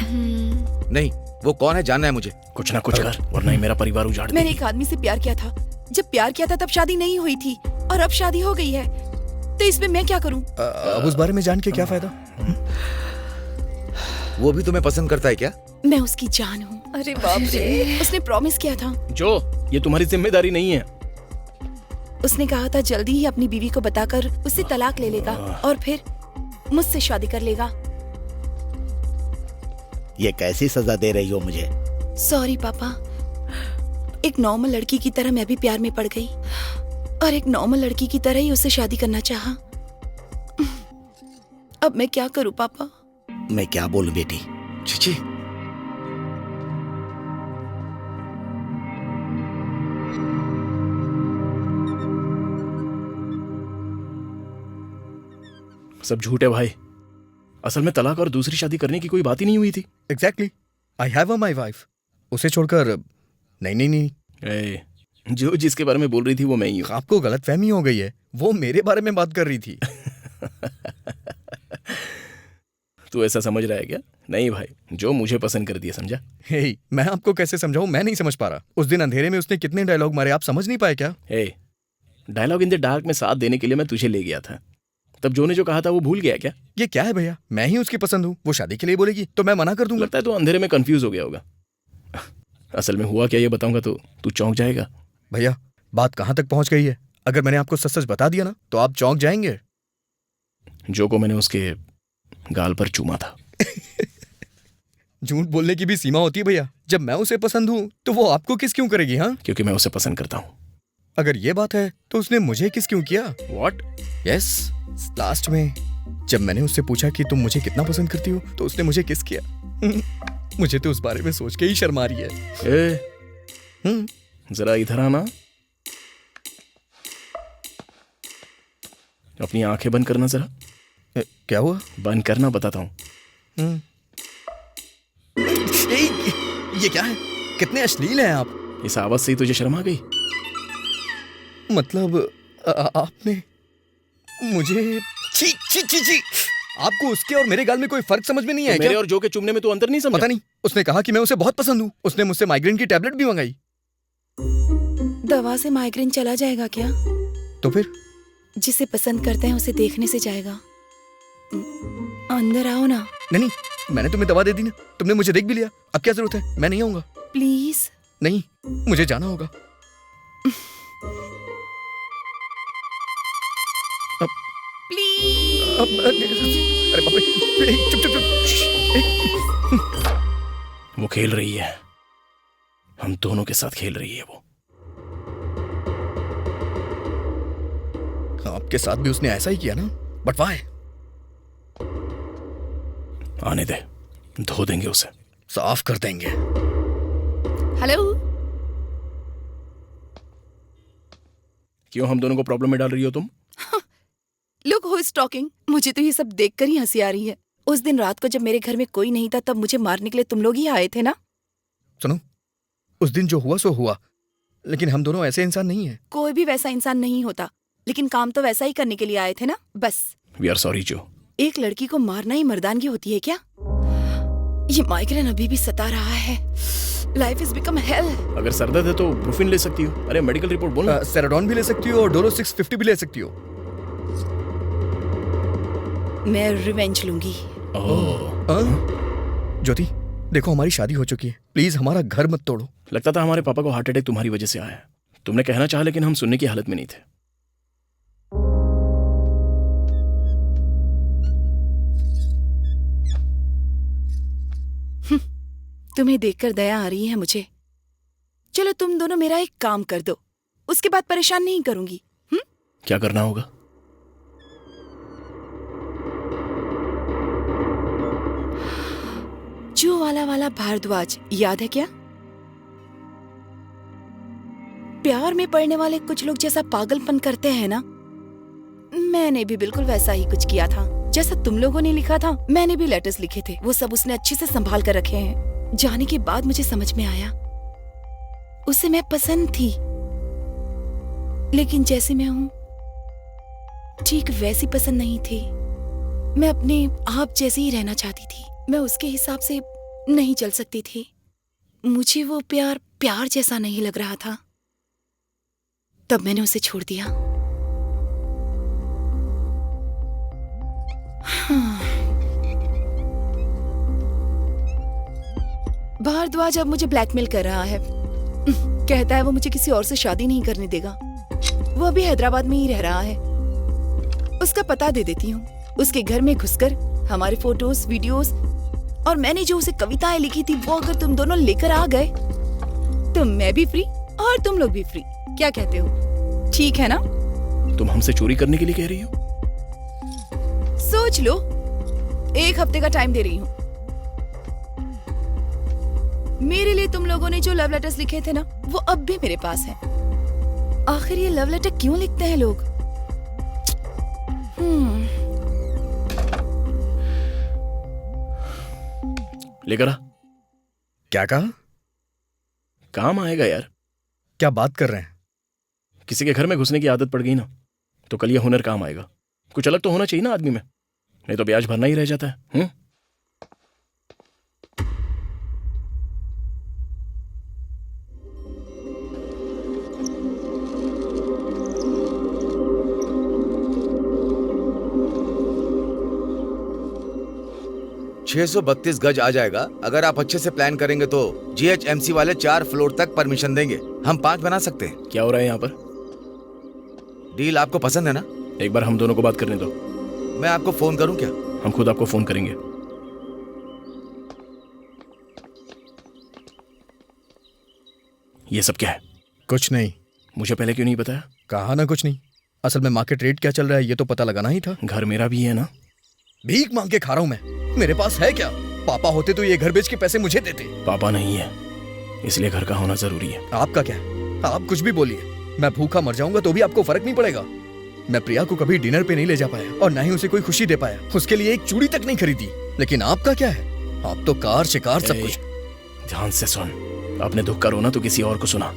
नहीं, वो कौन है जानना है मुझे। कुछ ना कुछ कर, वरना ही मेरा परिवार उजाड़ मैंने देगी। एक आदमी से प्यार किया था। जब प्यार किया था तब शादी नहीं हुई थी और अब शादी हो गई है, तो इसमें मैं क्या करूं? अब उस बारे में जान के क्या फायदा? वो भी तुम्हें पसंद करता है क्या? मैं उसकी जान हूँ। अरे बाप रे, उसने प्रॉमिस किया था। जो ये तुम्हारी जिम्मेदारी नहीं है। उसने कहा था जल्दी ही अपनी बीवी को बताकर उससे तलाक ले लेगा और फिर मुझसे शादी कर लेगा। ये कैसी सजा दे रही हो मुझे? सॉरी पापा, एक नॉर्मल लड़की की तरह मैं भी प्यार में पड़ गई और एक नॉर्मल लड़की की तरह ही उससे शादी करना चाहा। अब मैं क्या करूं पापा? मैं क्या बोलूं बेटी? चीची, सब झूठ है भाई। असल में तलाक और दूसरी शादी करने की कोई बात ही नहीं हुई थी। Exactly, I have a my wife. उसे छोड़कर नहीं नहीं नहीं। ए, जो जिसके बारे में बोल रही थी वो मैं ही हूँ। आपको गलतफहमी हो गई है, वो मेरे बारे में बात कर रही थी। तू ऐसा समझ रहा है क्या? नहीं भाई, जो मुझे पसंद कर दिया, समझा? हे, मैं आपको कैसे समझाऊं? मैं नहीं समझ पा रहा। उस दिन अंधेरे में उसने कितने डायलॉग मारे, आप समझ नहीं पाए क्या? ए, डायलॉग इन द डार्क में साथ देने के लिए मैं तुझे ले गया था। तब जो ने जो कहा था वो भूल गया क्या? ये क्या है भैया? मैं ही उसकी पसंद हूँ, वो शादी के लिए बोलेगी तो मैं मना कर दूंगा। लगता है तो अंधेरे में कंफ्यूज हो गया होगा। असल में हुआ क्या ये बताऊंगा तो तू चौंक जाएगा। भैया, बात कहाँ तक पहुंच गई है? अगर मैंने आपको सच सच बता दिया ना तो आप चौंक जाएंगे। जो को मैंने उसके गाल पर चूमा था। झूठ बोलने की भी सीमा होती है भैया। जब मैं उसे पसंद हूँ तो वो आपको किस क्यों करेगी? हाँ, क्योंकि मैं उसे पसंद करता हूँ। अगर ये बात है तो उसने मुझे किस क्यों किया? व्हाट? यस, लास्ट में जब मैंने उससे पूछा कि तुम मुझे कितना पसंद करती हो तो उसने मुझे किस किया। मुझे तो उस बारे में सोच के ही शर्म आ रही है। ए, जरा इधर आना। अपनी आंखें बंद करना जरा। क्या हुआ? बंद करना, बताता हूँ। ये क्या है? कितने अश्लील हैं आप। इस आवाज से ही तुझे शर्म आ गई? मतलब आपने मुझे छी छी छी छी। आपको उसके और मेरे गाल में कोई फर्क समझ में नहीं है मेरे क्या? और जो के चुमने में तू अंतर नहीं समझा? पता नहीं, उसने कहा कि मैं उसे बहुत पसंद हूँ। उसने मुझसे माइग्रेन की टैबलेट भी मंगाई। दवा से माइग्रेन चला जाएगा क्या? तो फिर जिसे पसंद करते हैं उसे देखने से जाएगा। अंदर आओ ना नहीं, मैंने तुम्हें दवा दे दी ना, तुमने मुझे देख भी लिया। अब क्या जरूरत है? मैं नहीं आऊंगा। प्लीज। नहीं, मुझे जाना होगा। प्लीज। अरे बाप रे, चुप चुप चुप। वो खेल रही है, हम दोनों के साथ खेल रही है वो। आपके साथ भी उसने ऐसा ही किया ना? But why? आने दे, धो देंगे उसे, साफ कर देंगे। हेलो। क्यों हम दोनों को प्रॉब्लम में डाल रही हो तुम? Look who is talking. मुझे तो ये सब देखकर ही हंसी आ रही है। उस दिन रात को जब मेरे घर में कोई नहीं था तब मुझे मारने के लिए तुम लोग ही आए थे ना? सुनो, उस दिन जो हुआ सो हुआ, लेकिन हम दोनों ऐसे इंसान नहीं हैं। कोई भी वैसा इंसान नहीं होता, लेकिन काम तो वैसा ही करने के लिए आए थे ना, बस। वी आर सॉरी जो। एक लड़की को मारना ही मर्दानगी होती है क्या? ये माइग्रेन अभी भी सता रहा है। Life is become hello. अगर सर दर्द है तो ब्रूफिन ले सकती हो। अरे मेडिकल रिपोर्ट बोल। सेराडॉन भी ले सकती हो और डोलो 650 भी ले सकती हो। मैं रिवेंज लूंगी। ज्योति, देखो हमारी शादी हो चुकी है, प्लीज हमारा घर मत तोड़ो। लगता था हमारे पापा को हार्ट अटैक तुम्हारी वजह से आया है। तुमने कहना चाहा लेकिन हम सुनने की हालत में नहीं थे। तुम्हें देखकर दया आ रही है मुझे। चलो तुम दोनों मेरा एक काम कर दो, उसके बाद परेशान नहीं करूंगी। क्या करना होगा? जो वाला भारद्वाज याद है क्या? प्यार में पड़ने वाले कुछ लोग जैसा पागलपन करते हैं ना, मैंने भी बिल्कुल वैसा ही कुछ किया था। जैसा तुम लोगों ने लिखा था, मैंने भी लेटर्स लिखे थे। वो सब उसने अच्छे से संभाल कर रखे हैं। जाने के बाद मुझे समझ में आया उसे मैं पसंद थी, लेकिन जैसी मैं हूं ठीक वैसी पसंद नहीं थी। मैं अपने आप जैसे ही रहना चाहती थी। मैं उसके हिसाब से नहीं चल सकती थी। मुझे वो प्यार प्यार जैसा नहीं लग रहा था, तब मैंने उसे छोड़ दिया। भारद्वाज अब मुझे ब्लैकमेल कर रहा है। कहता है वो मुझे किसी और से शादी नहीं करने देगा। वो अभी हैदराबाद में ही रह रहा है। उसका पता दे देती हूँ। उसके घर में घुसकर हमारे फोटोज, वीडियोस और मैंने जो उसे कविताएं लिखी थी वो अगर तुम दोनों लेकर आ गए तो मैं भी फ्री और तुम लोग भी फ्री। क्या कहते हो? ठीक है ना? तुम हमसे चोरी करने के लिए कह रही हो? सोच लो, 1 हफ्ते का टाइम दे रही हूँ। मेरे लिए तुम लोगों ने जो लव लेटर्स लिखे थे ना, वो अब भी मेरे पास है। आखिर ये लव लेटर क्यों लिखते हैं लोग? लेकर आ। क्या कहा? काम आएगा यार। क्या बात कर रहे हैं? किसी के घर में घुसने की आदत पड़ गई ना, तो कल ये हुनर काम आएगा। कुछ अलग तो होना चाहिए ना आदमी में, नहीं तो ब्याज भरना ही रह जाता है। $632 गज आ जाएगा। अगर आप अच्छे से प्लान करेंगे तो GHMC वाले 4 फ्लोर तक परमिशन देंगे। हम 5 बना सकते हैं। क्या हो रहा है यहाँ पर? डील आपको पसंद है ना? एक बार हम दोनों को बात करने दो। मैं आपको फोन करूं क्या? हम खुद आपको फोन करेंगे। ये सब क्या है? कुछ नहीं। मुझे पहले क्यों नहीं बताया? कहा ना कुछ नहीं। असल में मार्केट रेट क्या चल रहा है ये तो पता लगाना ही था। घर मेरा भी है ना। भीख मांग के खा रहा हूं मैं। मेरे पास है क्या? पापा होते तो ये घर बेच के पैसे मुझे देते। पापा नहीं है, इसलिए घर का होना जरूरी है। आपका क्या? आप कुछ भी बोलिए, मैं भूखा मर जाऊंगा तो भी आपको फर्क नहीं पड़ेगा। मैं प्रिया को कभी डिनर पे नहीं ले जा पाया और ना ही उसे कोई खुशी दे पाया। उसके लिए एक चूड़ी तक नहीं खरीदी। लेकिन आपका क्या है? आप तो कार शिकार सब कुछ। ध्यान से सुन, अपने दुख का रोना तो किसी और को सुना,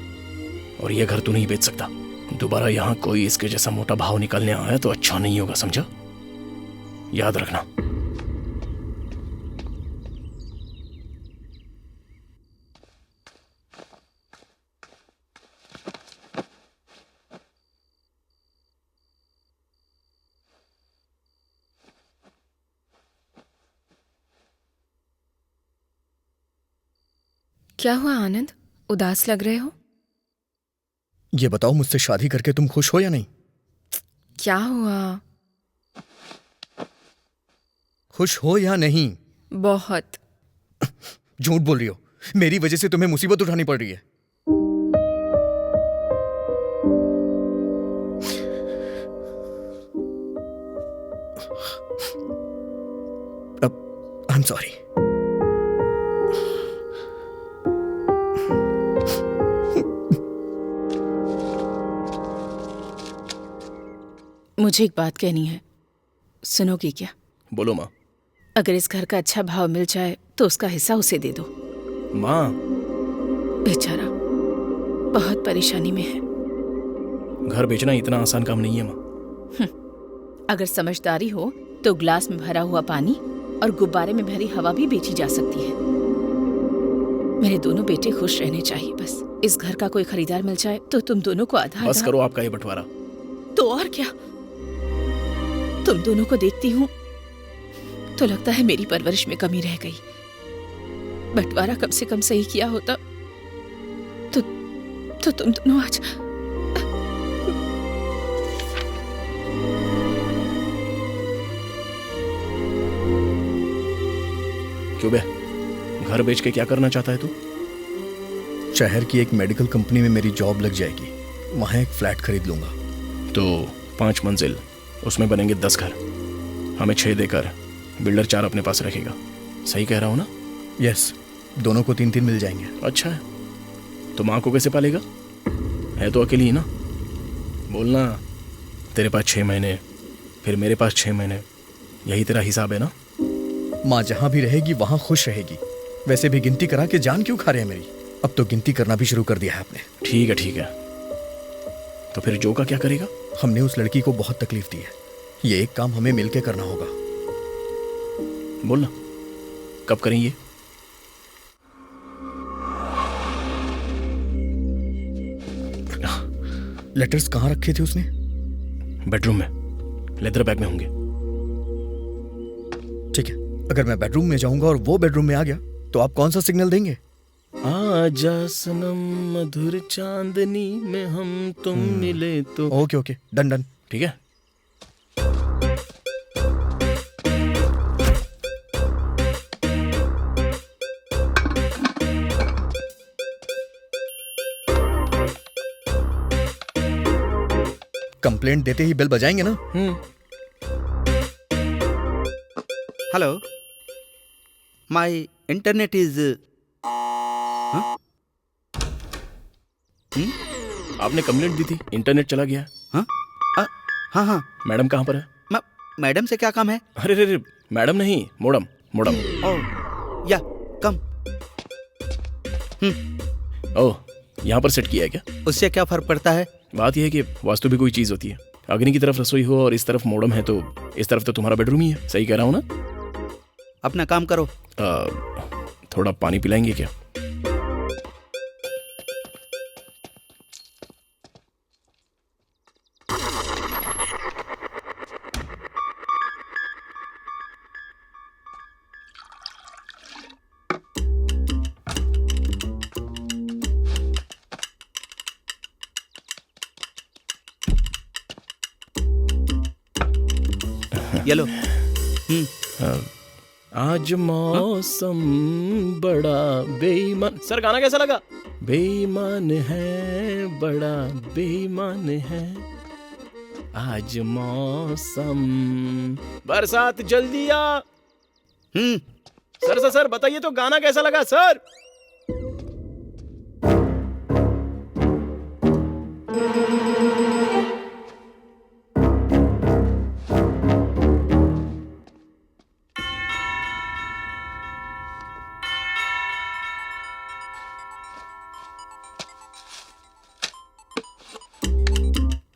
और ये घर तू नहीं बेच सकता। दोबारा यहाँ कोई इसके जैसा मोटा भाव निकलने आया तो अच्छा नहीं होगा, समझा? याद रखना। क्या हुआ आनंद, उदास लग रहे हो? ये बताओ, मुझसे शादी करके तुम खुश हो या नहीं? क्या हुआ? खुश हो या नहीं? बहुत। झूठ बोल रही हो। मेरी वजह से तुम्हें मुसीबत उठानी पड़ रही है। आई एम सॉरी। मुझे एक बात कहनी है, सुनोगी क्या? बोलो माँ। अगर इस घर का अच्छा भाव मिल जाए तो उसका हिस्सा उसे दे दो। माँ, बेचारा बहुत परेशानी में है। घर बेचना इतना आसान काम नहीं है माँ। अगर समझदारी हो तो ग्लास में भरा हुआ पानी और गुब्बारे में भरी हवा भी बेची जा सकती है। मेरे दोनों बेटे खुश रहने चाहिए। बस इस घर का कोई खरीदार मिल जाए तो तुम दोनों को आधा बस करो आपका ये बंटवारा। तो और क्या, तुम दोनों को देखती हूँ तो लगता है मेरी परवरिश में कमी रह गई। बंटवारा कम से कम सही किया होता तो तुम दोनों आज। क्यों बे, घर बेच के क्या करना चाहता है तू? शहर की एक मेडिकल कंपनी में मेरी जॉब लग जाएगी, वहां एक फ्लैट खरीद लूंगा। तो 5 मंजिल, उसमें बनेंगे 10 घर। हमें 6 देकर बिल्डर 4 अपने पास रखेगा। सही कह रहा हूं ना? यस, दोनों को 3-3 मिल जाएंगे। अच्छा है। तो माँ को कैसे पालेगा? है तो अकेली ही ना। बोलना, तेरे पास 6 महीने, फिर मेरे पास 6 महीने, यही तेरा हिसाब है ना? माँ जहां भी रहेगी वहां खुश रहेगी। वैसे भी गिनती करा के जान क्यों खा रहे हैं मेरी? अब तो गिनती करना भी शुरू कर दिया है आपने। ठीक है ठीक है, तो फिर जो का क्या करेगा? हमने उस लड़की को बहुत तकलीफ दी है, ये एक काम हमें मिलकर करना होगा। बोलना, कब करें ये? लेटर्स कहाँ रखे थे उसने? बेडरूम में, लेदर बैग में होंगे। ठीक है, अगर मैं बेडरूम में जाऊंगा और वो बेडरूम में आ गया तो आप कौन सा सिग्नल देंगे? आजा सनम मधुर चांदनी में हम तुम मिले तो। Okay okay, done done. ठीक है। कंप्लेंट देते ही बेल बजाएंगे ना? हेलो, माय इंटरनेट इज आपने कंप्लेंट दी थी, इंटरनेट चला गया। हाँ हाँ। मैडम कहाँ पर है? मैडम से क्या काम है? अरे रे, मैडम नहीं, मोडम मोडम। या कम। ओह, यहाँ पर सेट किया है क्या? उससे क्या फर्क पड़ता है? बात यह है कि वास्तु भी कोई चीज होती है। अग्नि की तरफ रसोई हो और इस तरफ मोडम है, तो इस तरफ तो तुम्हारा बेडरूम ही है। सही कह रहा हूँ ना? अपना काम करो। थोड़ा पानी पिलाएंगे क्या? ये लो। आज मौसम बड़ा बेईमान। सर गाना कैसा लगा? बेईमान है, बड़ा बेईमान है, आज मौसम बरसात जल्दी आ। सर बताइए तो गाना कैसा लगा सर?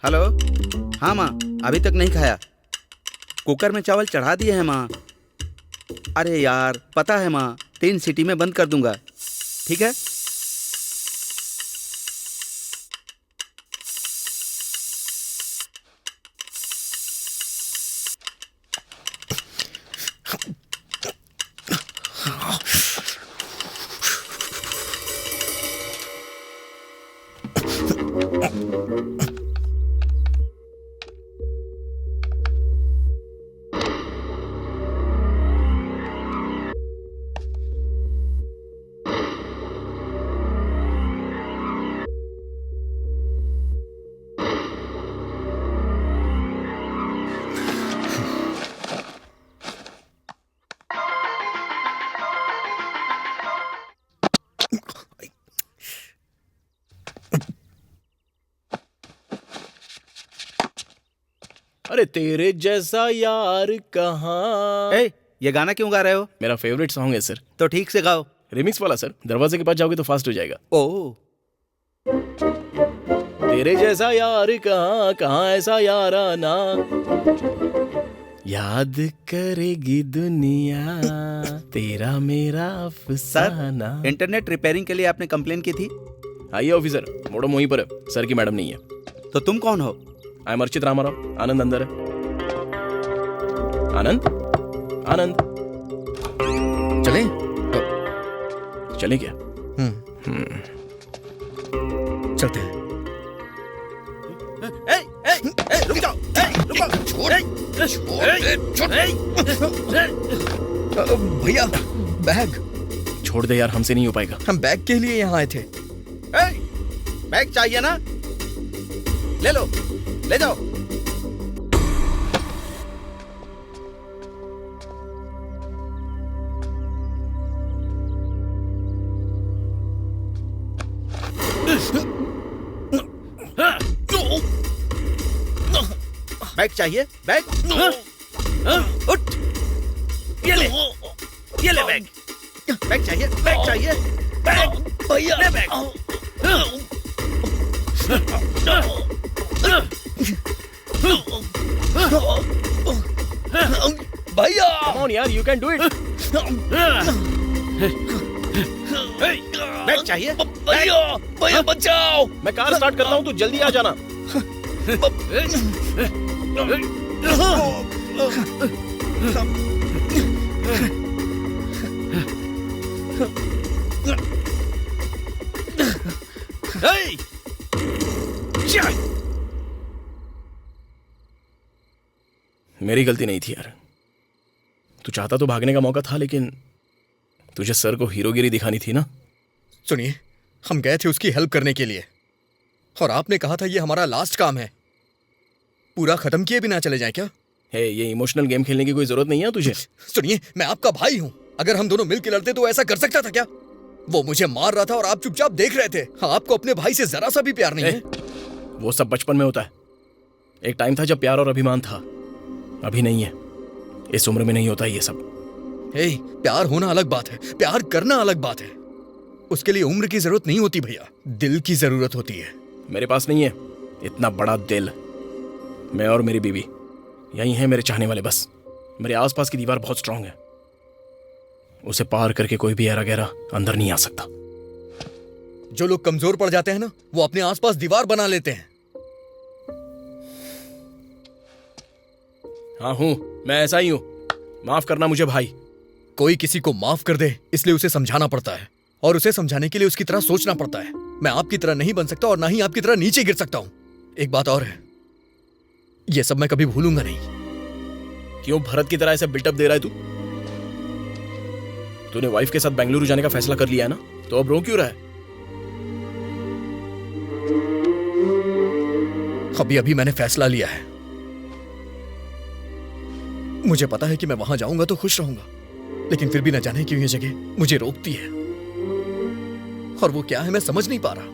हेलो। हाँ माँ, अभी तक नहीं खाया। कुकर में चावल चढ़ा दिए हैं माँ। अरे यार, पता है माँ, 3 सीटी में बंद कर दूंगा। ठीक है? अरे तेरे जैसा यार कहाँ। ये गाना क्यों गा रहे हो? मेरा फेवरेट सॉन्ग है सर। तो ठीक से गाओ। रिमिक्स वाला सर। दरवाजे के पास जाओगे तो फास्ट हो जाएगा। ओह। तेरे जैसा यार कहाँ, कहाँ ऐसा याराना, याद करेगी दुनिया तेरा मेरा अफसाना। सर, इंटरनेट रिपेयरिंग के लिए आपने कंप्लेन की थी। आइए ऑफिसर, मोडम वहीं पर है, सर की मैडम नहीं है। तो तुम कौन हो? I am Archit Ramarao. आनंद अंदर है। आनंद, आनंद चलें? चले क्या? चलते हैं। रुक जाओ। भैया, बैग। छोड़ दे यार, हमसे नहीं हो पाएगा। हम बैग के लिए यहाँ आए थे। बैग चाहिए ना? ले लो, ले जाओ। बैग चाहिए? बैग? उठ, ये ले बैग। बैग चाहिए? बैग चाहिए? बैग भैया, ले बैग। भैया, Come on यार, you can do it। Bag चाहिए? भैया, भैया बचाओ। मैं कार स्टार्ट करता हूँ, तू जल्दी आ जाना। मेरी गलती नहीं थी यार। तू चाहता तो भागने का मौका था, लेकिन तुझे सर को हीरोगिरी दिखानी थी ना। सुनिए, हम गए थे उसकी हेल्प करने के लिए और आपने कहा था ये हमारा लास्ट काम है। पूरा खत्म किए बिना चले जाएं क्या? हे, ये इमोशनल गेम खेलने की कोई जरूरत नहीं है तुझे। सुनिए, मैं आपका भाई हूं। अगर हम दोनों मिलकर लड़ते तो ऐसा कर सकता था क्या? वो मुझे मार रहा था और आप चुपचाप देख रहे थे। हाँ, आपको अपने भाई से जरा सा भी प्यार नहीं है। वो सब बचपन में होता है। एक टाइम था जब प्यार और अभिमान था, अभी नहीं है। इस उम्र में नहीं होता ये सब। प्यार होना अलग बात है, प्यार करना अलग बात है। उसके लिए उम्र की जरूरत नहीं होती भैया, दिल की जरूरत होती है। मेरे पास नहीं है इतना बड़ा दिल। मैं और मेरी बीवी यही हैं मेरे चाहने वाले। बस मेरे आसपास की दीवार बहुत स्ट्रांग है, उसे पार करके कोई भी ऐरा गहरा अंदर नहीं आ सकता। जो लोग कमजोर पड़ जाते हैं ना, वो अपने आसपास दीवार बना लेते हैं। हाँ हूं, मैं ऐसा ही हूं। माफ करना मुझे भाई। कोई किसी को माफ कर दे इसलिए उसे समझाना पड़ता है, और उसे समझाने के लिए उसकी तरह सोचना पड़ता है। मैं आपकी तरह नहीं बन सकता और ना ही आपकी तरह नीचे गिर सकता हूं। एक बात और है, यह सब मैं कभी भूलूंगा नहीं। क्यों भरत की तरह ऐसे बिल्टअप दे रहा है तू? तूने वाइफ के साथ बेंगलुरु जाने का फैसला कर लिया है ना, तो अब रो क्यों रहा है? अभी अभी मैंने फैसला लिया है। मुझे पता है कि मैं वहां जाऊंगा तो खुश रहूंगा, लेकिन फिर भी न जाने क्यों ये जगह मुझे रोकती है। और वो क्या है मैं समझ नहीं पा रहा।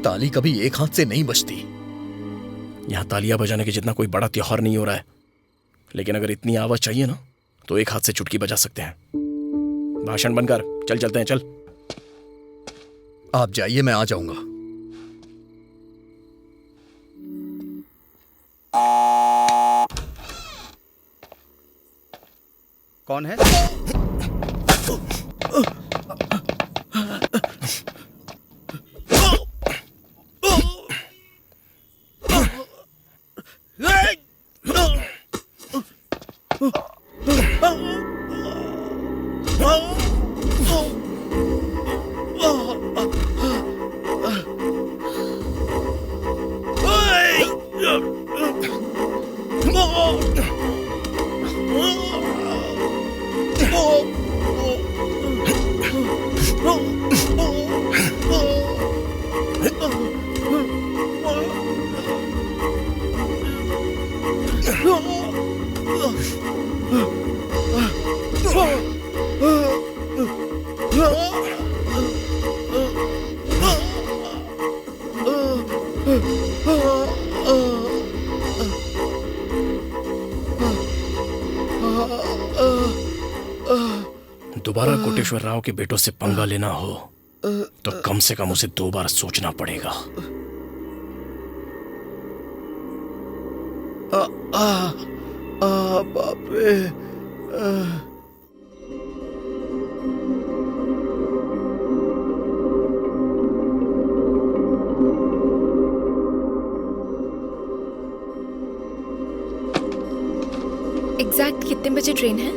ताली कभी एक हाथ से नहीं बजती। यहां तालियां बजाने के जितना कोई बड़ा त्योहार नहीं हो रहा है, लेकिन अगर इतनी आवाज चाहिए ना तो एक हाथ से चुटकी बजा सकते हैं। भाषण बनकर चल चलते हैं, चल। आप जाइए, मैं आ जाऊंगा। कौन है? दोबारा कोटेश्वर राव के बेटों से पंगा लेना हो तो कम से कम उसे 2 बार सोचना पड़ेगा। बाप रे। एग्जैक्ट कितने बजे ट्रेन है?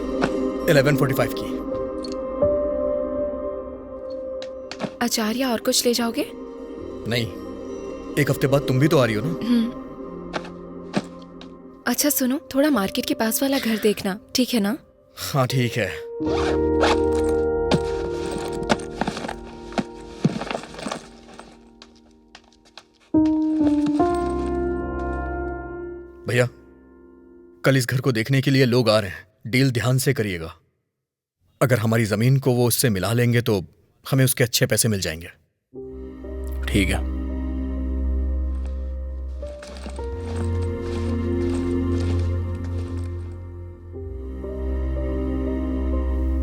11:45 की। अचार या और कुछ ले जाओगे? नहीं, एक हफ्ते बाद तुम भी तो आ रही हो ना। अच्छा सुनो, थोड़ा मार्केट के पास वाला घर देखना, ठीक है ना? हाँ ठीक है। भैया, कल इस घर को देखने के लिए लोग आ रहे हैं। डील ध्यान से करिएगा। अगर हमारी जमीन को वो उससे मिला लेंगे तो हमें उसके अच्छे पैसे मिल जाएंगे। ठीक है।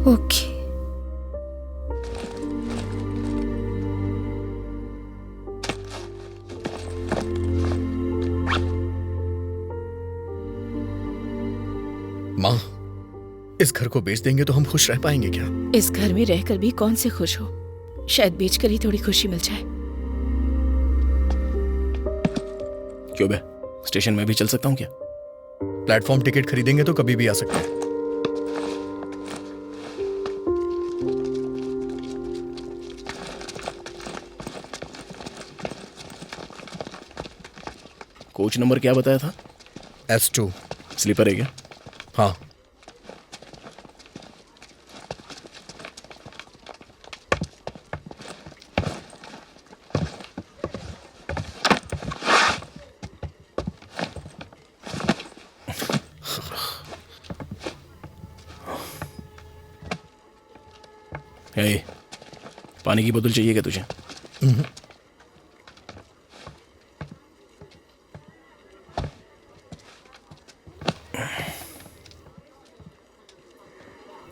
ओके। माँ, इस घर को बेच देंगे तो हम खुश रह पाएंगे क्या? इस घर में रहकर भी कौन से खुश हो? शायद बेचकर ही थोड़ी खुशी मिल जाए। क्यों बे, स्टेशन में भी चल सकता हूँ क्या? प्लेटफॉर्म टिकट खरीदेंगे तो कभी भी आ सकते हैं। कोच नंबर क्या बताया था? S2। स्लीपर है क्या? हाँ। हे, पानी की बोतल चाहिए क्या तुझे?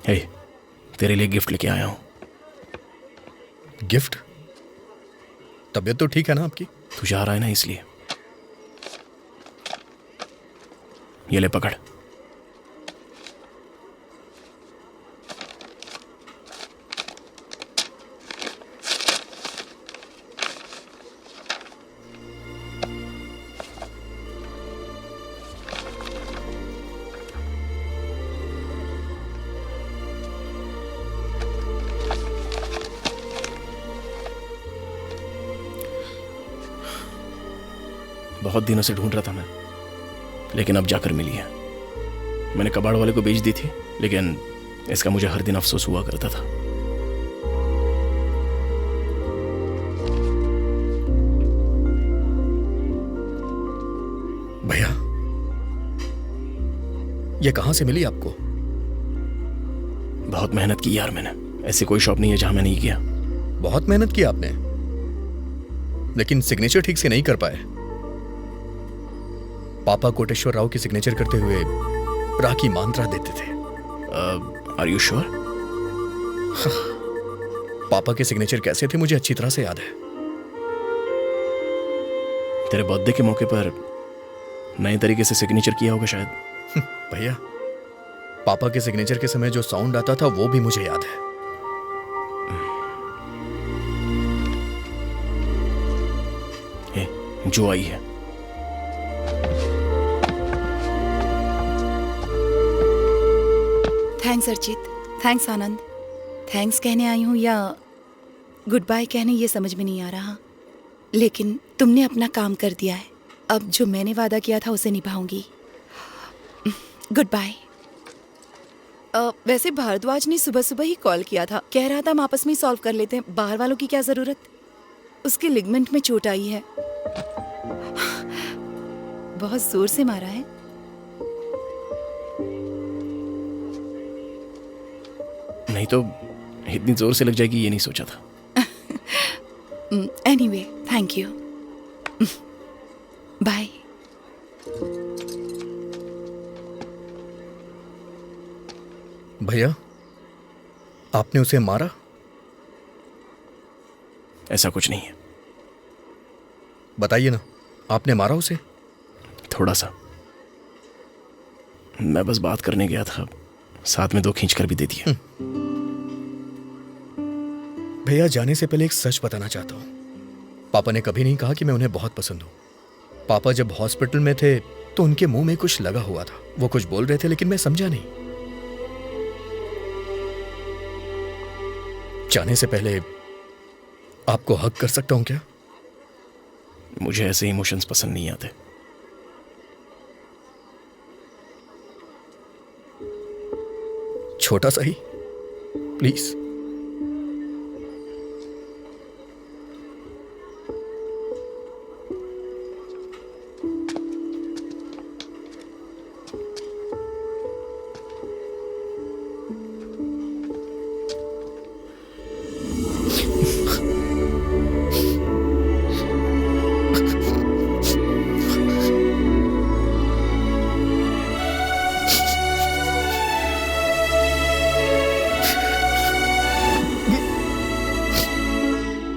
हे, तेरे लिए गिफ्ट लेके आया हूं। गिफ्ट? तबीयत तो ठीक है ना आपकी? तू जा रहा है ना, इसलिए। ये ले पकड़। बहुत दिनों से ढूंढ रहा था मैं, लेकिन अब जाकर मिली है। मैंने कबाड़ वाले को बेच दी थी, लेकिन इसका मुझे हर दिन अफसोस हुआ करता था। भैया, ये कहां से मिली आपको? बहुत मेहनत की यार मैंने, ऐसी कोई शॉप नहीं है जहां मैं नहीं किया। बहुत मेहनत की आपने, लेकिन सिग्नेचर ठीक से नहीं कर पाए। पापा कोटेश्वर राव की सिग्नेचर करते हुए राखी मंत्रा देते थे। Are you sure? पापा के सिग्नेचर कैसे थे मुझे अच्छी तरह से याद है। तेरे बर्थडे के मौके पर नए तरीके से सिग्नेचर किया होगा शायद। भैया, पापा के सिग्नेचर के समय जो साउंड आता था वो भी मुझे याद है। जो आई है। थैंक्स अर्चित, थैंक्स आनंद। थैंक्स कहने आई हूँ या गुड बाय कहने, ये समझ में नहीं आ रहा, लेकिन तुमने अपना काम कर दिया है। अब जो मैंने वादा किया था उसे निभाऊंगी। Good bye. वैसे भारद्वाज ने सुबह सुबह ही कॉल किया था, कह रहा था हम आपस में ही सॉल्व कर लेते हैं, बाहर वालों की क्या जरूरत। उसके लिगमेंट में चोट आई है, बहुत जोर से मारा है। नहीं तो इतनी जोर से लग जाएगी ये नहीं सोचा था। Anyway, thank you. बाय। भैया, आपने उसे मारा? ऐसा कुछ नहीं है। बताइए ना, आपने मारा उसे? थोड़ा सा। मैं बस बात करने गया था, साथ में 2 खींच कर भी दे दिया। भैया, जाने से पहले एक सच बताना चाहता हूं। पापा ने कभी नहीं कहा कि मैं उन्हें बहुत पसंद हूं। पापा जब हॉस्पिटल में थे तो उनके मुंह में कुछ लगा हुआ था, वो कुछ बोल रहे थे लेकिन मैं समझा नहीं। जाने से पहले आपको हक कर सकता हूं क्या? मुझे ऐसे इमोशंस पसंद नहीं आते। छोटा सा ही, प्लीज।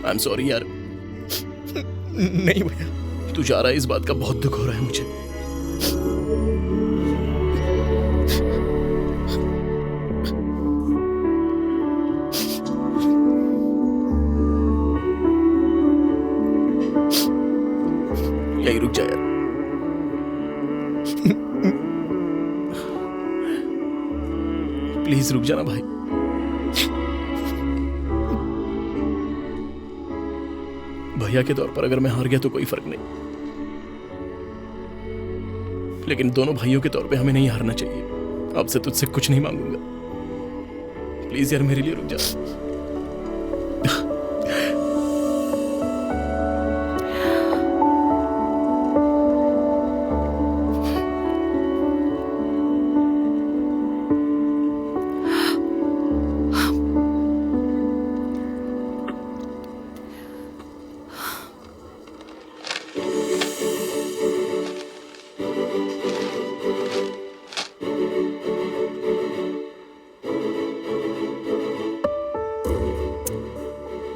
आई एम सॉरी यार। नहीं भैया, तू जा रहा है इस बात का बहुत दुख हो रहा है मुझे। यही रुक जा यार। प्लीज रुक जाना भाई। भैया के तौर पर अगर मैं हार गया तो कोई फर्क नहीं, लेकिन दोनों भाइयों के तौर पे हमें नहीं हारना चाहिए। आपसे तुझसे कुछ नहीं मांगूंगा, प्लीज यार मेरे लिए रुक जा।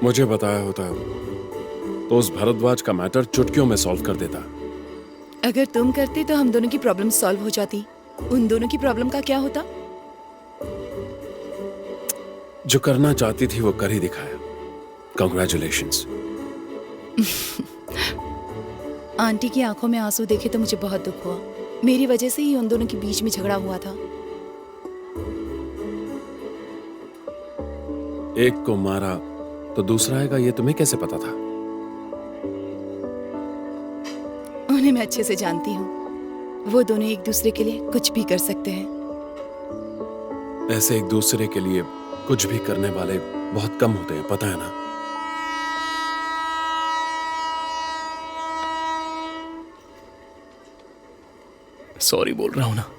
मुझे बताया होता तो उस भारद्वाज का मैटर चुटकियों में सॉल्व कर देता। अगर तुम करते तो हम दोनों की प्रॉब्लम सॉल्व हो जाती। उन दोनों की प्रॉब्लम का क्या होता? जो करना चाहती थी वो कर ही दिखाया। कांग्रेचुलेशंस। आंटी की आंखों में आंसू देखे तो मुझे बहुत दुख हुआ। मेरी वजह से ही उन दोनों के बीच में झगड़ा हुआ था। एक को मारा तो दूसरा आएगा, ये तुम्हें कैसे पता था? उन्हें मैं अच्छे से जानती हूँ। वो दोनों एक दूसरे के लिए कुछ भी कर सकते हैं। ऐसे एक दूसरे के लिए कुछ भी करने वाले बहुत कम होते हैं, पता है ना? सॉरी बोल रहा हूं ना।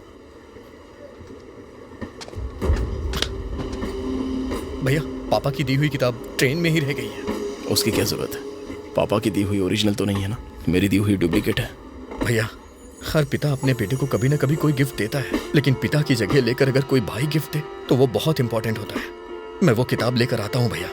भैया, पापा की दी हुई किताब ट्रेन में ही रह गई है। उसकी क्या जरूरत है? पापा की दी हुई ओरिजिनल तो नहीं है ना, मेरी दी हुई डुप्लीकेट है। भैया, हर पिता अपने बेटे को कभी ना कभी कोई गिफ्ट देता है, लेकिन पिता की जगह लेकर अगर कोई भाई गिफ्ट दे तो वो बहुत इंपॉर्टेंट होता है। मैं वो किताब लेकर आता हूँ भैया।